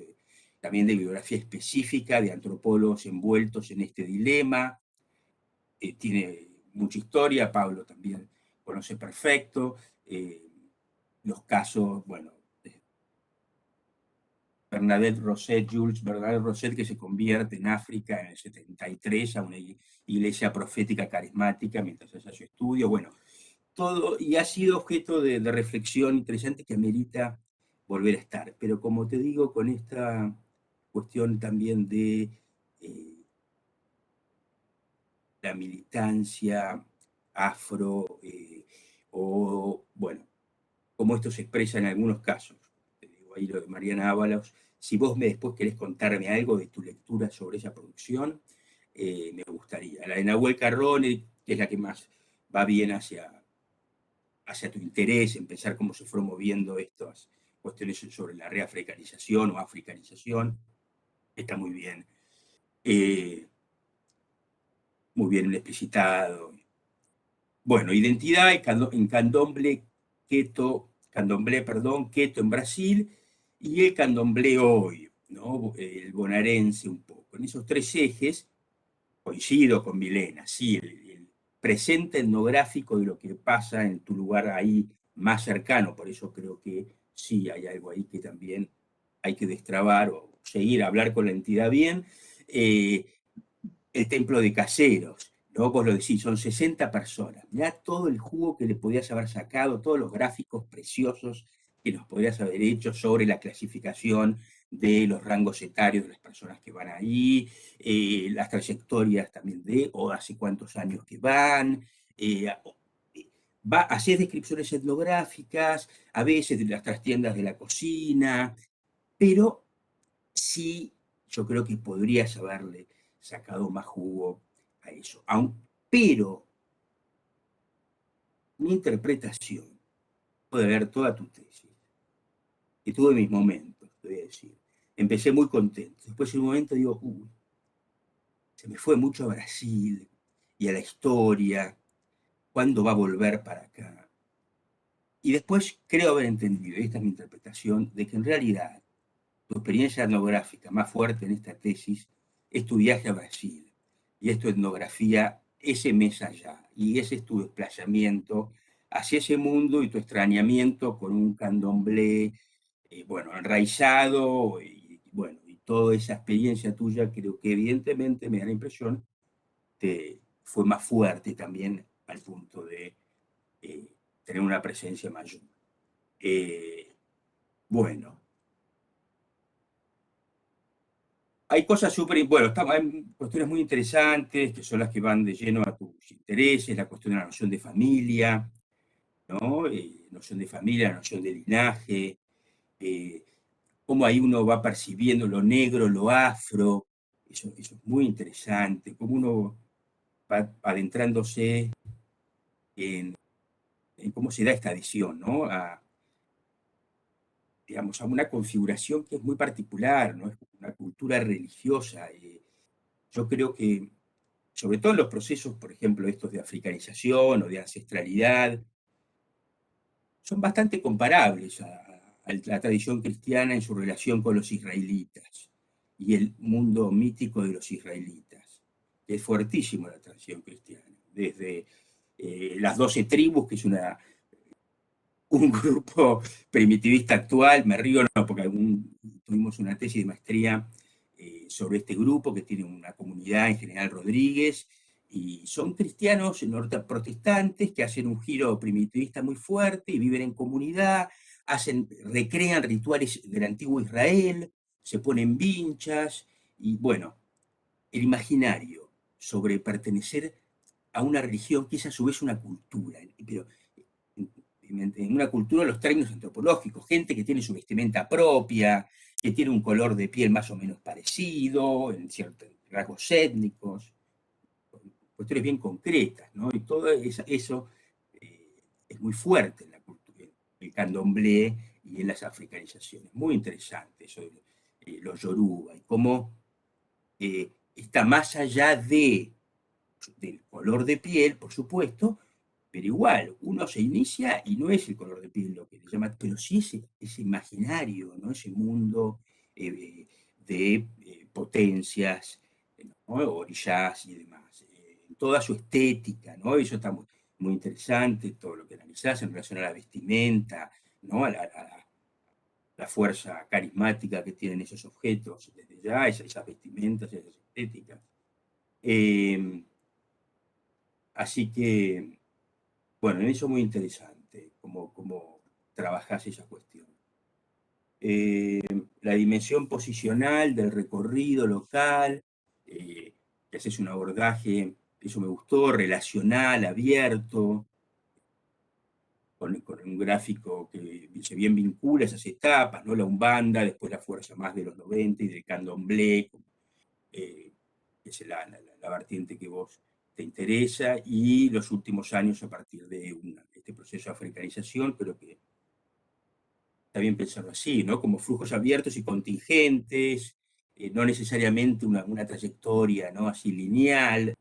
también de bibliografía específica de antropólogos envueltos en este dilema, tiene mucha historia, Pablo también conoce perfecto, los casos, bueno, Jules Bernadette Roset, que se convierte en África en el 73 a una iglesia profética carismática mientras hace su estudio, bueno, todo, y ha sido objeto de reflexión interesante que amerita volver a estar. Pero como te digo, con esta cuestión también de la militancia afro, o bueno, cómo esto se expresa en algunos casos. Te digo ahí lo de Mariana Ábalos. Si vos después querés contarme algo de tu lectura sobre esa producción, me gustaría. La de Nahuel Carrone, que es la que más va bien hacia tu interés, en pensar cómo se fueron moviendo estas cuestiones sobre la reafricanización o africanización, está muy bien explicitado. Bueno, identidad en candomblé, Queto en Brasil, y el candomblé hoy, ¿no? El bonaerense un poco. En esos tres ejes coincido con Milena, sí, el presente etnográfico de lo que pasa en tu lugar ahí más cercano, por eso creo que sí hay algo ahí que también hay que destrabar o seguir a hablar con la entidad bien. El templo de Caseros, ¿no? Vos lo decís, son 60 personas. Mirá todo el jugo que le podías haber sacado, todos los gráficos preciosos que nos podrías haber hecho sobre la clasificación de los rangos etarios de las personas que van ahí, las trayectorias también o hace cuántos años que van, hacés descripciones etnográficas, a veces de las trastiendas de la cocina, pero sí, yo creo que podrías haberle sacado más jugo a eso. Pero mi interpretación, puede ver toda tu tesis, y tuve mis momentos, te voy a decir. Empecé muy contento. Después en un momento digo, se me fue mucho a Brasil y a la historia. ¿Cuándo va a volver para acá? Y después creo haber entendido, y esta es mi interpretación, de que en realidad tu experiencia etnográfica más fuerte en esta tesis es tu viaje a Brasil, y es tu etnografía ese mes allá, y ese es tu desplazamiento hacia ese mundo y tu extrañamiento con un candomblé, bueno, enraizado, y bueno, y toda esa experiencia tuya creo que evidentemente me da la impresión que fue más fuerte también al punto de tener una presencia mayor. Bueno, hay cosas bueno, hay cuestiones muy interesantes que son las que van de lleno a tus intereses, la cuestión de la noción de familia, ¿no? Noción de familia, la noción de linaje, eh, cómo ahí uno va percibiendo lo negro, lo afro, eso es muy interesante, cómo uno va adentrándose en cómo se da esta adición, ¿no? Digamos, a una configuración que es muy particular, ¿no? Es una cultura religiosa. Yo creo que sobre todo en los procesos, por ejemplo, estos de africanización o de ancestralidad, son bastante comparables a la tradición cristiana en su relación con los israelitas y el mundo mítico de los israelitas. Es fuertísimo la tradición cristiana, desde las 12 tribus, que es un grupo primitivista actual, me río no, porque tuvimos una tesis de maestría sobre este grupo que tiene una comunidad en General Rodríguez, y son cristianos protestantes que hacen un giro primitivista muy fuerte y viven en comunidad, recrean rituales del antiguo Israel, se ponen vinchas, y bueno, el imaginario sobre pertenecer a una religión que es a su vez una cultura, pero en una cultura los términos antropológicos, gente que tiene su vestimenta propia, que tiene un color de piel más o menos parecido, en ciertos rasgos étnicos, cuestiones bien concretas, ¿no? Y todo eso es muy fuerte en la cultura, en el candomblé y en las africanizaciones. Muy interesante eso de los yoruba, y cómo está más allá del color de piel, por supuesto, pero igual, uno se inicia y no es el color de piel lo que le llama, pero sí ese imaginario, ¿no? Ese mundo de potencias, ¿no? Orillas y demás. Toda su estética, ¿no? Eso está muy interesante, todo lo que analizás en relación a la vestimenta, ¿no? La fuerza carismática que tienen esos objetos desde ya, esas vestimentas, esas estéticas. Así que, bueno, en eso muy interesante, cómo trabajás esa cuestión. La dimensión posicional del recorrido local, que haces un abordaje, eso me gustó, relacional, abierto, con un gráfico que se bien vincula esas etapas, ¿no? La Umbanda, después la fuerza más de los 90 y del candomblé, que es la vertiente que vos te interesa, y los últimos años a partir de este proceso de africanización, creo que está bien pensarlo así, ¿no? Como flujos abiertos y contingentes, no necesariamente una trayectoria, ¿no? Así lineal.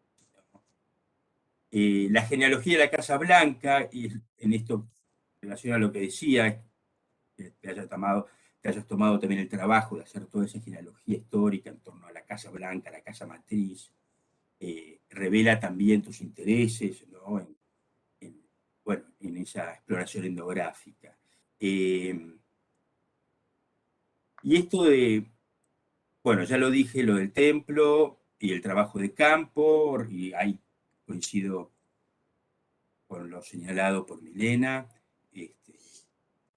La genealogía de la Casa Blanca, y en esto relaciona a lo que decía, que hayas tomado también el trabajo de hacer toda esa genealogía histórica en torno a la Casa Blanca, la Casa Matriz, revela también tus intereses, ¿no? Bueno, en esa exploración etnográfica. Y esto bueno, ya lo dije, lo del templo y el trabajo de campo, y ahí coincido con lo señalado por Milena,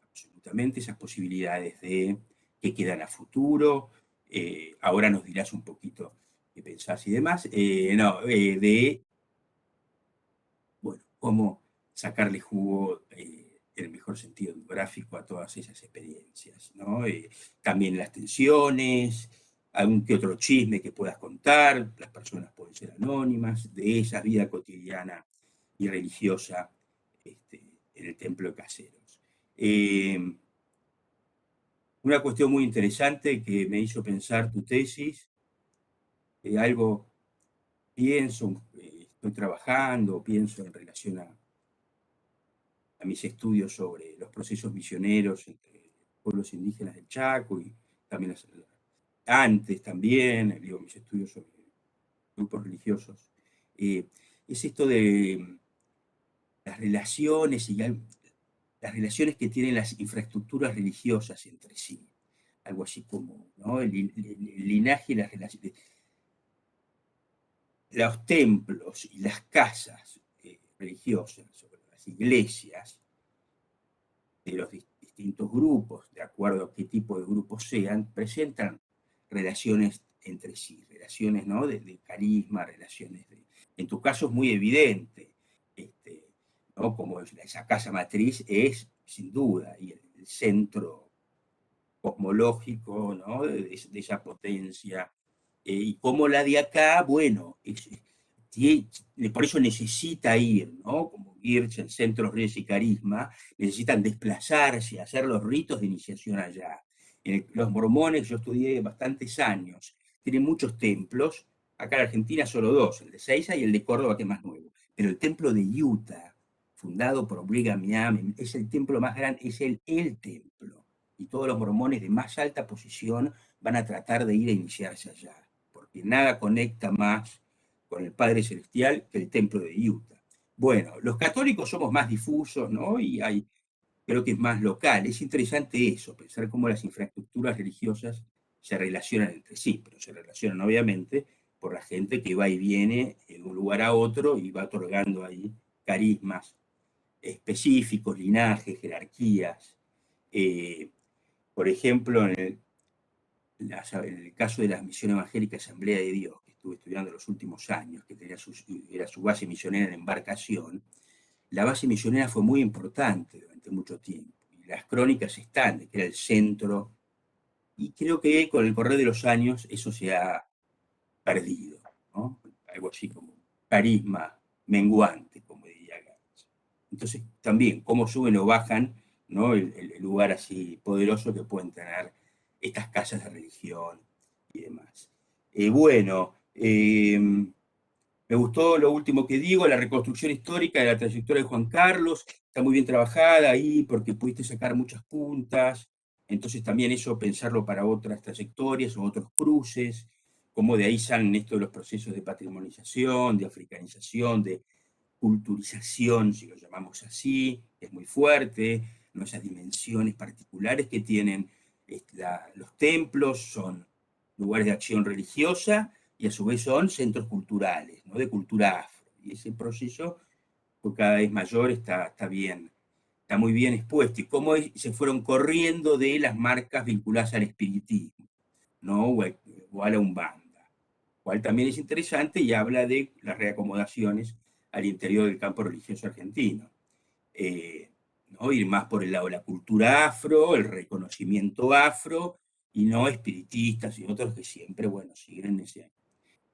absolutamente esas posibilidades que quedan a futuro. Ahora nos dirás un poquito qué pensás y demás. Bueno, cómo sacarle jugo en el mejor sentido gráfico a todas esas experiencias, ¿no? También las tensiones, algún que otro chisme que puedas contar, las personas pueden ser anónimas, de esa vida cotidiana y religiosa en el templo de Caseros. Una cuestión muy interesante que me hizo pensar tu tesis, algo pienso, estoy trabajando, pienso en relación a mis estudios sobre los procesos misioneros entre pueblos indígenas del Chaco y también antes también, digo, mis estudios sobre grupos religiosos. Es esto de las relaciones y las relaciones que tienen las infraestructuras religiosas entre sí. Algo así como, ¿no? El linaje y las relaciones. Los templos y las casas religiosas, las iglesias, de los distintos grupos, de acuerdo a qué tipo de grupos sean, presentan relaciones entre sí, relaciones, ¿no? de carisma, relaciones en tu caso es muy evidente, ¿no? Como esa casa matriz es, sin duda, y el centro cosmológico, ¿no? de esa potencia, y como la de acá, bueno, por eso necesita ir, ¿no? Como irse en centros Reyes y Carisma, necesitan desplazarse, hacer los ritos de iniciación allá. Los mormones, yo estudié bastantes años, tienen muchos templos, acá en Argentina solo dos, el de Seiza y el de Córdoba, que es más nuevo. Pero el templo de Utah, fundado por Brigham Young, es el templo más grande, es el templo. Y todos los mormones de más alta posición van a tratar de ir a iniciarse allá, porque nada conecta más con el Padre Celestial que el templo de Utah. Bueno, los católicos somos más difusos, ¿no? Y creo que es más local. Es interesante eso, pensar cómo las infraestructuras religiosas se relacionan entre sí, pero se relacionan obviamente por la gente que va y viene de un lugar a otro y va otorgando ahí carismas específicos, linajes, jerarquías. Por ejemplo, en el caso de la Misión Evangélica Asamblea de Dios, que estuve estudiando los últimos años, que era su base misionera en Embarcación, la base misionera fue muy importante durante mucho tiempo. Y las crónicas están de que era el centro, y creo que con el correr de los años eso se ha perdido, ¿no? Algo así como carisma menguante, como diría Gantz. Entonces, también, cómo suben o bajan, ¿no? el lugar así poderoso que pueden tener estas casas de religión y demás. Bueno, me gustó lo último que digo, la reconstrucción histórica de la trayectoria de Juan Carlos, está muy bien trabajada ahí porque pudiste sacar muchas puntas, entonces también eso pensarlo para otras trayectorias o otros cruces, como de ahí salen esto de los procesos de patrimonización, de africanización, de culturización, si lo llamamos así, es muy fuerte, ¿no? Esas dimensiones particulares que tienen los templos, son lugares de acción religiosa, y a su vez son centros culturales, ¿no? De cultura afro. Y ese proceso, pues cada vez mayor, está bien está muy bien expuesto, y cómo se fueron corriendo de las marcas vinculadas al espiritismo, ¿no? O a la Umbanda, cual también es interesante y habla de las reacomodaciones al interior del campo religioso argentino. ¿No? Ir más por el lado de la cultura afro, el reconocimiento afro, y no espiritistas y otros que siempre, bueno, siguen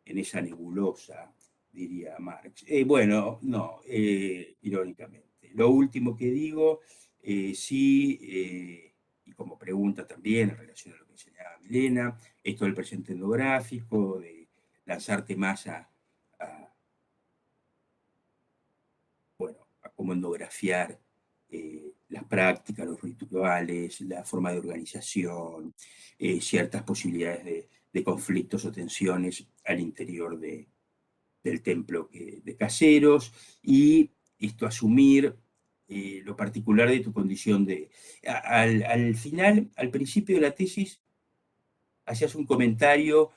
en esa nebulosa, diría Marx. Bueno, no, irónicamente. Lo último que digo, sí, y como pregunta también en relación a lo que enseñaba Milena, esto del presente etnográfico, de lanzarte más bueno, a cómo etnografiar las prácticas, los rituales, la forma de organización, ciertas posibilidades de conflictos o tensiones al interior del templo de Caseros, y esto asumir lo particular de tu condición de... Al final, al principio de la tesis, hacías un comentario,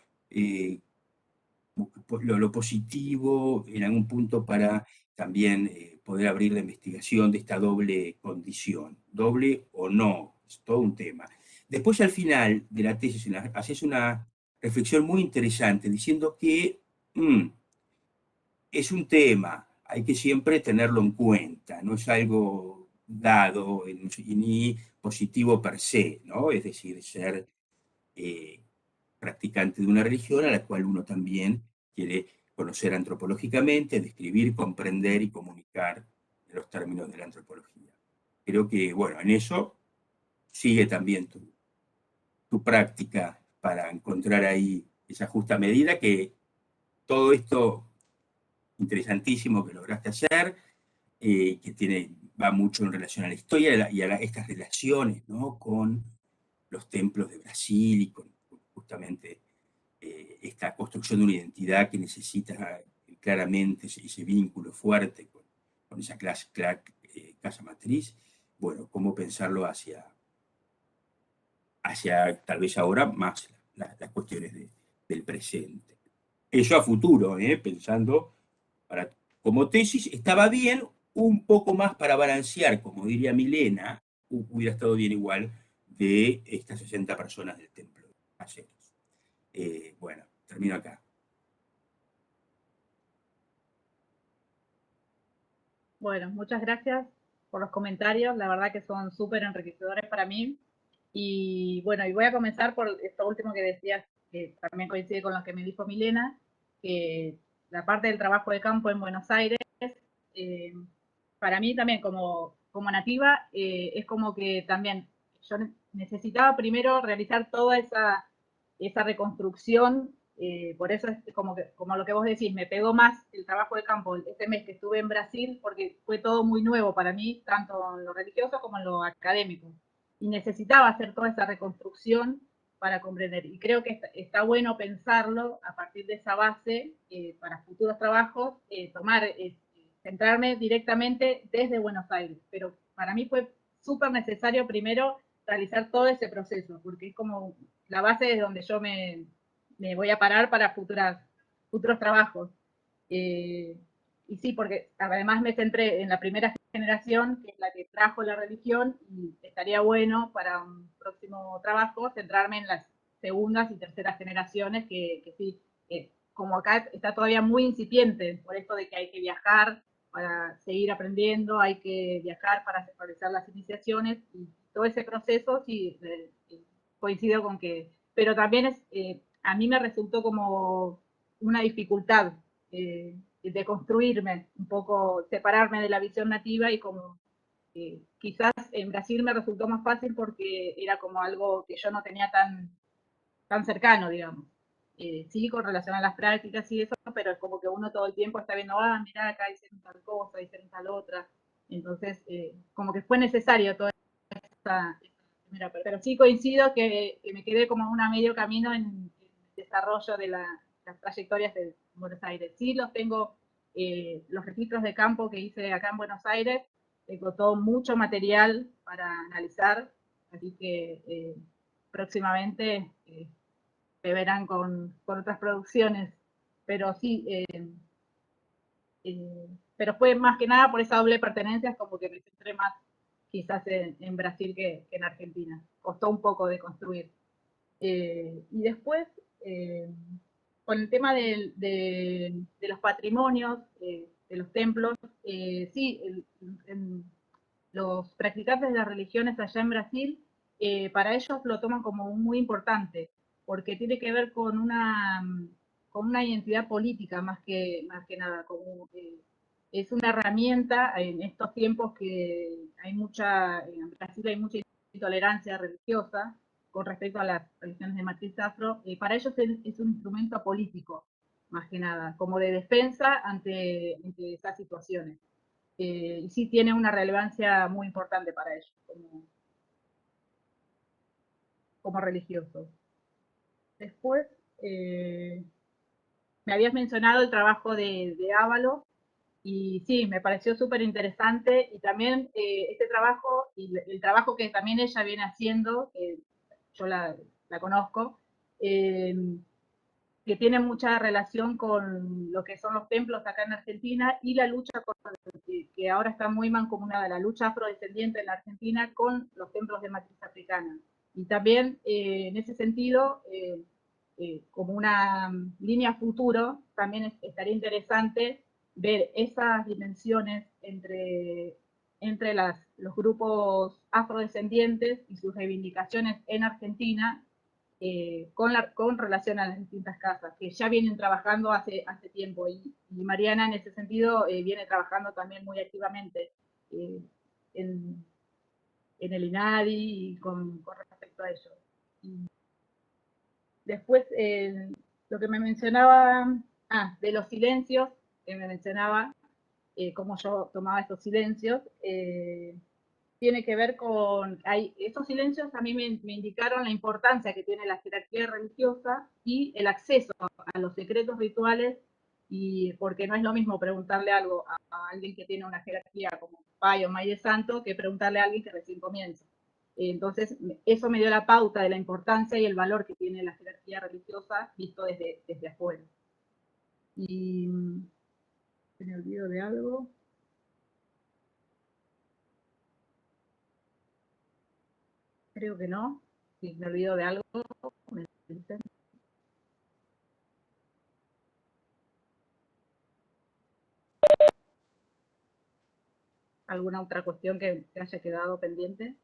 lo positivo en algún punto para también poder abrir la investigación de esta doble condición, doble o no, es todo un tema. Después al final de la tesis haces una reflexión muy interesante diciendo que es un tema, hay que siempre tenerlo en cuenta, no es algo dado ni positivo per se, ¿no? Es decir, ser eh, practicante de una religión a la cual uno también quiere conocer antropológicamente, describir, comprender y comunicar en los términos de la antropología. Creo que, bueno, en eso sigue también tu práctica para encontrar ahí esa justa medida, que todo esto interesantísimo que lograste hacer, que va mucho en relación a la historia y a estas relaciones, ¿no? Con los templos de Brasil y con justamente esta construcción de una identidad que necesita claramente ese vínculo fuerte con esa casa matriz. Bueno, cómo pensarlo hacia tal vez ahora más las cuestiones del presente. Eso a futuro, pensando como tesis, estaba bien, un poco más para balancear, como diría Milena, hubiera estado bien igual, de estas 60 personas del templo de Caseros. Bueno, termino acá. Bueno, muchas gracias por los comentarios, la verdad que son súper enriquecedores para mí. Y bueno, y voy a comenzar por esto último que decías, que también coincide con lo que me dijo Milena, que la parte del trabajo de campo en Buenos Aires, para mí también como nativa, es como que también yo necesitaba primero realizar toda esa reconstrucción, por eso es como lo que vos decís, me pegó más el trabajo de campo este mes que estuve en Brasil, porque fue todo muy nuevo para mí, tanto en lo religioso como en lo académico, y necesitaba hacer toda esa reconstrucción para comprender, y creo que está bueno pensarlo a partir de esa base para futuros trabajos, centrarme directamente desde Buenos Aires, pero para mí fue súper necesario primero realizar todo ese proceso, porque es como la base de donde yo me voy a parar para futuros trabajos. Y sí, porque además me centré en la primera generación, que es la que trajo la religión, y estaría bueno para un próximo trabajo centrarme en las segundas y terceras generaciones, que sí, como acá está todavía muy incipiente, por esto de que hay que viajar para seguir aprendiendo, hay que viajar para realizar las iniciaciones, y todo ese proceso, sí, coincido con que, pero también a mí me resultó como una dificultad de construirme, un poco separarme de la visión nativa, y como quizás en Brasil me resultó más fácil porque era como algo que yo no tenía tan cercano, digamos. Sí, con relación a las prácticas y eso, pero es como que uno todo el tiempo está viendo, mira, acá hicieron tal cosa, hicieron tal otra. Entonces, como que fue necesario toda esta primera, pero sí coincido que me quedé como a medio camino en el desarrollo de las trayectorias de Buenos Aires. Sí, los tengo, los registros de campo que hice acá en Buenos Aires, tengo todo mucho material para analizar, así que próximamente me verán con otras producciones, pero sí, pero fue más que nada por esa doble pertenencia, como que me centré más quizás en Brasil que en Argentina. Costó un poco de construir. Y después, con el tema de los patrimonios, de los templos, sí, los practicantes de las religiones allá en Brasil, para ellos lo toman como muy importante, porque tiene que ver con una identidad política más que nada, como, es una herramienta en estos tiempos que hay en Brasil hay mucha intolerancia religiosa con respecto a las religiones de matriz afro, para ellos es un instrumento político, más que nada, como de defensa ante esas situaciones. Y sí tiene una relevancia muy importante para ellos como religiosos. Después, me habías mencionado el trabajo de Ávalo, y sí, me pareció súper interesante, y también este trabajo, y el trabajo que también ella viene haciendo, yo la conozco, que tiene mucha relación con lo que son los templos acá en Argentina y la lucha que ahora está muy mancomunada, la lucha afrodescendiente en la Argentina con los templos de matriz africana. Y también en ese sentido, como una línea futuro, también estaría interesante ver esas dimensiones entre los grupos afrodescendientes y sus reivindicaciones en Argentina, con relación a las distintas casas, que ya vienen trabajando hace tiempo, y Mariana en ese sentido viene trabajando también muy activamente en el INADI y con respecto a ello. Y después, lo que me mencionaba, de los silencios, que me mencionaba, cómo yo tomaba esos silencios, tiene que ver con, esos silencios a mí me indicaron la importancia que tiene la jerarquía religiosa y el acceso a los secretos rituales, y porque no es lo mismo preguntarle algo a alguien que tiene una jerarquía como Pai o May de Santo que preguntarle a alguien que recién comienza. Entonces, eso me dio la pauta de la importancia y el valor que tiene la jerarquía religiosa visto desde afuera. Y se me olvidó de algo. Creo que no. Si me olvido de algo, me dicen. ¿Alguna otra cuestión que haya quedado pendiente?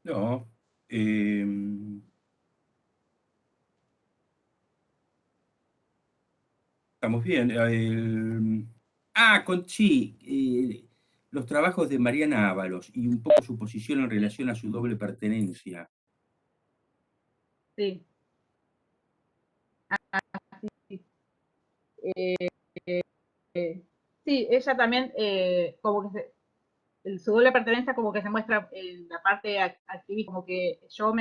No. Estamos bien. Sí, los trabajos de Mariana Ábalos y un poco su posición en relación a su doble pertenencia. Sí. Sí. Sí, ella también, como que su doble pertenencia como que se muestra en la parte activista, como que yo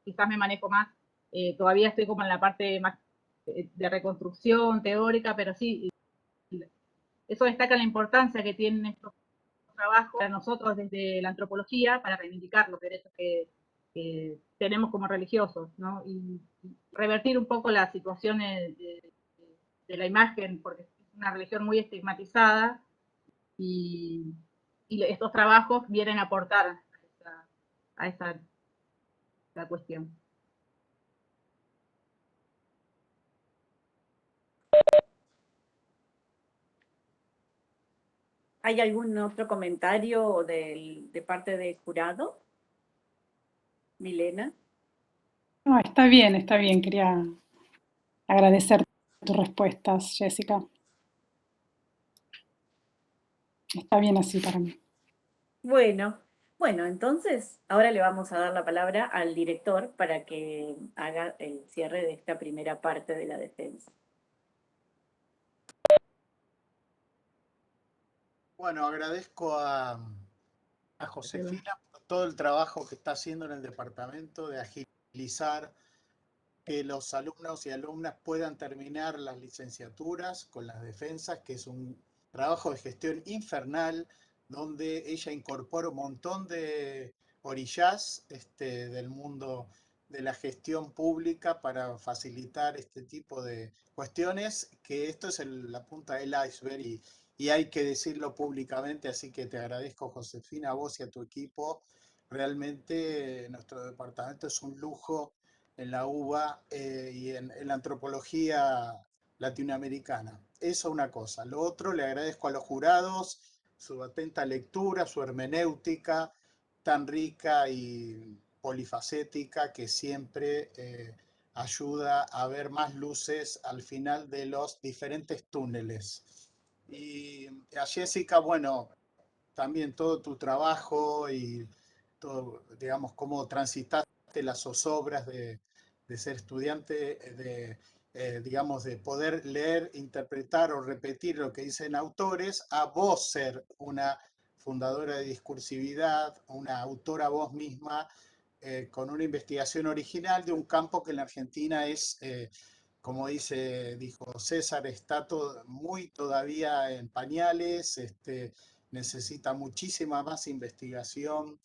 quizás me manejo más, todavía estoy como en la parte más de reconstrucción teórica, pero sí, eso destaca la importancia que tienen estos trabajos para nosotros desde la antropología para reivindicar los derechos que tenemos como religiosos, ¿no? Y revertir un poco la situación de la imagen, porque es una religión muy estigmatizada, y estos trabajos vienen a aportar a esa cuestión. ¿Hay algún otro comentario de parte del jurado? Milena. No, está bien. Quería agradecer tus respuestas, Jessica. Está bien así para mí. Bueno, entonces ahora le vamos a dar la palabra al director para que haga el cierre de esta primera parte de la defensa. Bueno, agradezco a Josefina por todo el trabajo que está haciendo en el departamento de agilizar que los alumnos y alumnas puedan terminar las licenciaturas con las defensas, que es un trabajo de gestión infernal, donde ella incorpora un montón de orillás del mundo de la gestión pública para facilitar este tipo de cuestiones, que esto es la punta del iceberg y hay que decirlo públicamente, así que te agradezco, Josefina, a vos y a tu equipo. Realmente nuestro departamento es un lujo en la UBA y en la antropología latinoamericana. Eso una cosa. Lo otro, le agradezco a los jurados su atenta lectura, su hermenéutica tan rica y polifacética que siempre ayuda a ver más luces al final de los diferentes túneles. Y a Jessica, bueno, también todo tu trabajo y todo, digamos, cómo transitaste las zozobras de ser estudiante, digamos, de poder leer, interpretar o repetir lo que dicen autores, a vos ser una fundadora de discursividad, una autora vos misma, con una investigación original de un campo que en la Argentina es, como dijo César, está muy todavía en pañales, necesita muchísima más investigación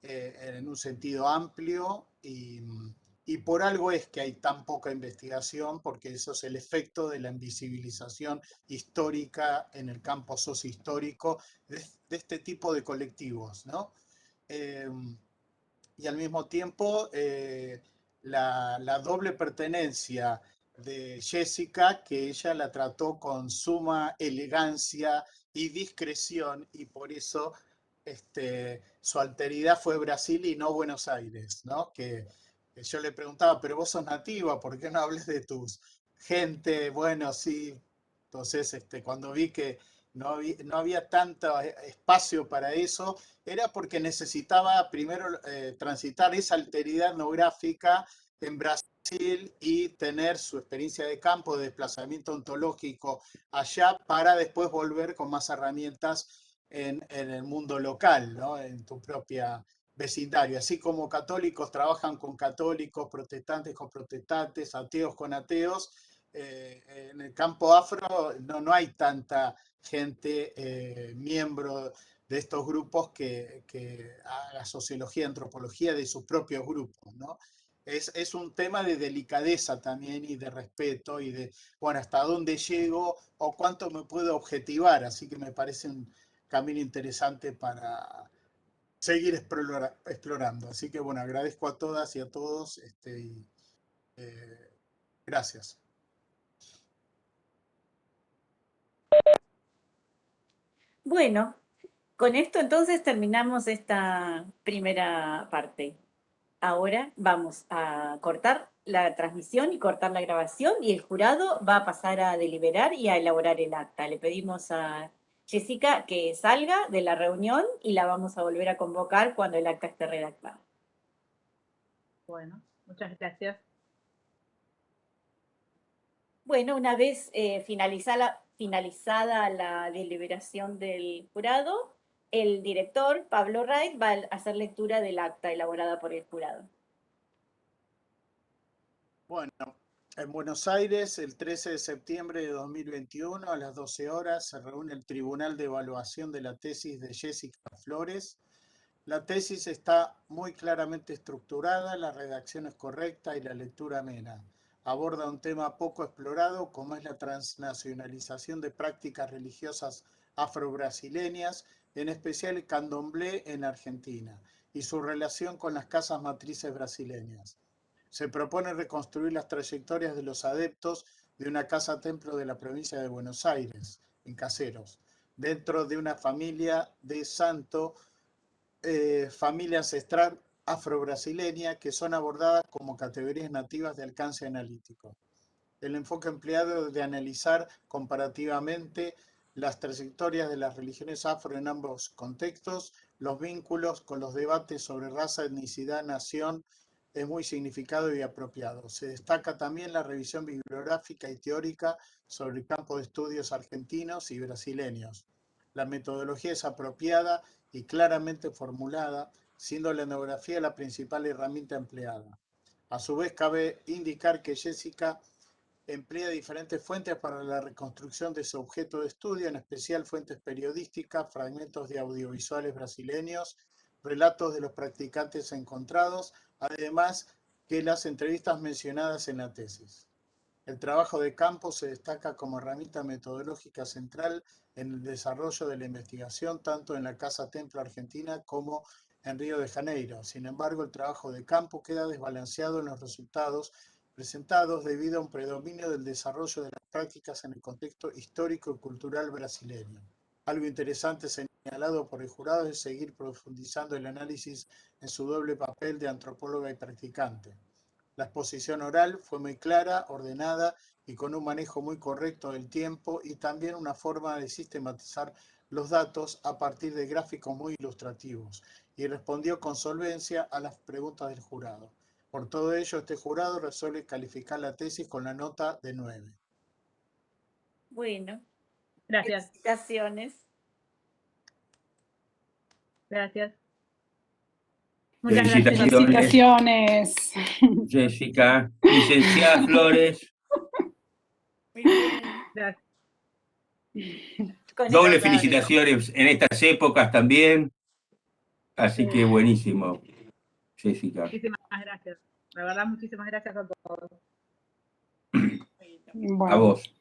en un sentido amplio y por algo es que hay tan poca investigación, porque eso es el efecto de la invisibilización histórica en el campo sociohistórico de este tipo de colectivos, ¿no? Y al mismo tiempo la doble pertenencia de Jessica, que ella la trató con suma elegancia y discreción, y por eso su alteridad fue Brasil y no Buenos Aires, ¿no? Que yo le preguntaba, pero vos sos nativa, ¿por qué no hables de tus gente? Bueno, sí. Entonces, cuando vi que no había tanto espacio para eso, era porque necesitaba primero transitar esa alteridad etnográfica en Brasil y tener su experiencia de campo, de desplazamiento ontológico allá, para después volver con más herramientas en el mundo local, ¿no? En tu propia vecindario. Así como católicos trabajan con católicos, protestantes con protestantes, ateos con ateos, en el campo afro no hay tanta gente miembro de estos grupos que haga sociología, antropología de sus propios grupos, ¿no? Es un tema de delicadeza también y de respeto y de, bueno, hasta dónde llego o cuánto me puedo objetivar, así que me parece un camino interesante para seguir explorando. Así que, bueno, agradezco a todas y a todos gracias. Bueno, con esto entonces terminamos esta primera parte. Ahora vamos a cortar la transmisión y cortar la grabación y el jurado va a pasar a deliberar y a elaborar el acta. Le pedimos a Jessica que salga de la reunión y la vamos a volver a convocar cuando el acta esté redactada. Bueno, muchas gracias. Bueno, una vez finalizada la deliberación del jurado, el director, Pablo Wright, va a hacer lectura del acta elaborada por el jurado. Bueno, en Buenos Aires, el 13 de septiembre de 2021, a las 12 horas, se reúne el Tribunal de Evaluación de la tesis de Jessica Flores. La tesis está muy claramente estructurada, la redacción es correcta y la lectura amena. Aborda un tema poco explorado, como es la transnacionalización de prácticas religiosas afrobrasileñas, en especial el candomblé en Argentina, y su relación con las casas matrices brasileñas. Se propone reconstruir las trayectorias de los adeptos de una casa templo de la provincia de Buenos Aires, en Caseros, dentro de una familia de santo, familia ancestral afrobrasileña, que son abordadas como categorías nativas de alcance analítico. El enfoque empleado es de analizar comparativamente las trayectorias de las religiones afro en ambos contextos, los vínculos con los debates sobre raza, etnicidad, nación, es muy significado y apropiado. Se destaca también la revisión bibliográfica y teórica sobre el campo de estudios argentinos y brasileños. La metodología es apropiada y claramente formulada, siendo la etnografía la principal herramienta empleada. A su vez, cabe indicar que Jessica emplea diferentes fuentes para la reconstrucción de su objeto de estudio, en especial fuentes periodísticas, fragmentos de audiovisuales brasileños, relatos de los practicantes encontrados, además que las entrevistas mencionadas en la tesis. El trabajo de campo se destaca como herramienta metodológica central en el desarrollo de la investigación tanto en la Casa Templo Argentina como en Río de Janeiro. Sin embargo, el trabajo de campo queda desbalanceado en los resultados presentados debido a un predominio del desarrollo de las prácticas en el contexto histórico y cultural brasileño. Algo interesante señalado por el jurado es seguir profundizando el análisis en su doble papel de antropóloga y practicante. La exposición oral fue muy clara, ordenada y con un manejo muy correcto del tiempo y también una forma de sistematizar los datos a partir de gráficos muy ilustrativos y respondió con solvencia a las preguntas del jurado. Por todo ello, este jurado resuelve calificar la tesis con la nota de 9. Bueno, Gracias, felicitaciones. gracias. Muchas gracias. Felicitaciones. Jessica. Licenciada Flores, Muy bien. Gracias. Con doble esta- felicitaciones en estas épocas también. Así que buenísimo, Jessica. Muchísimas gracias. La verdad, muchísimas gracias a todos. A Bueno. vos.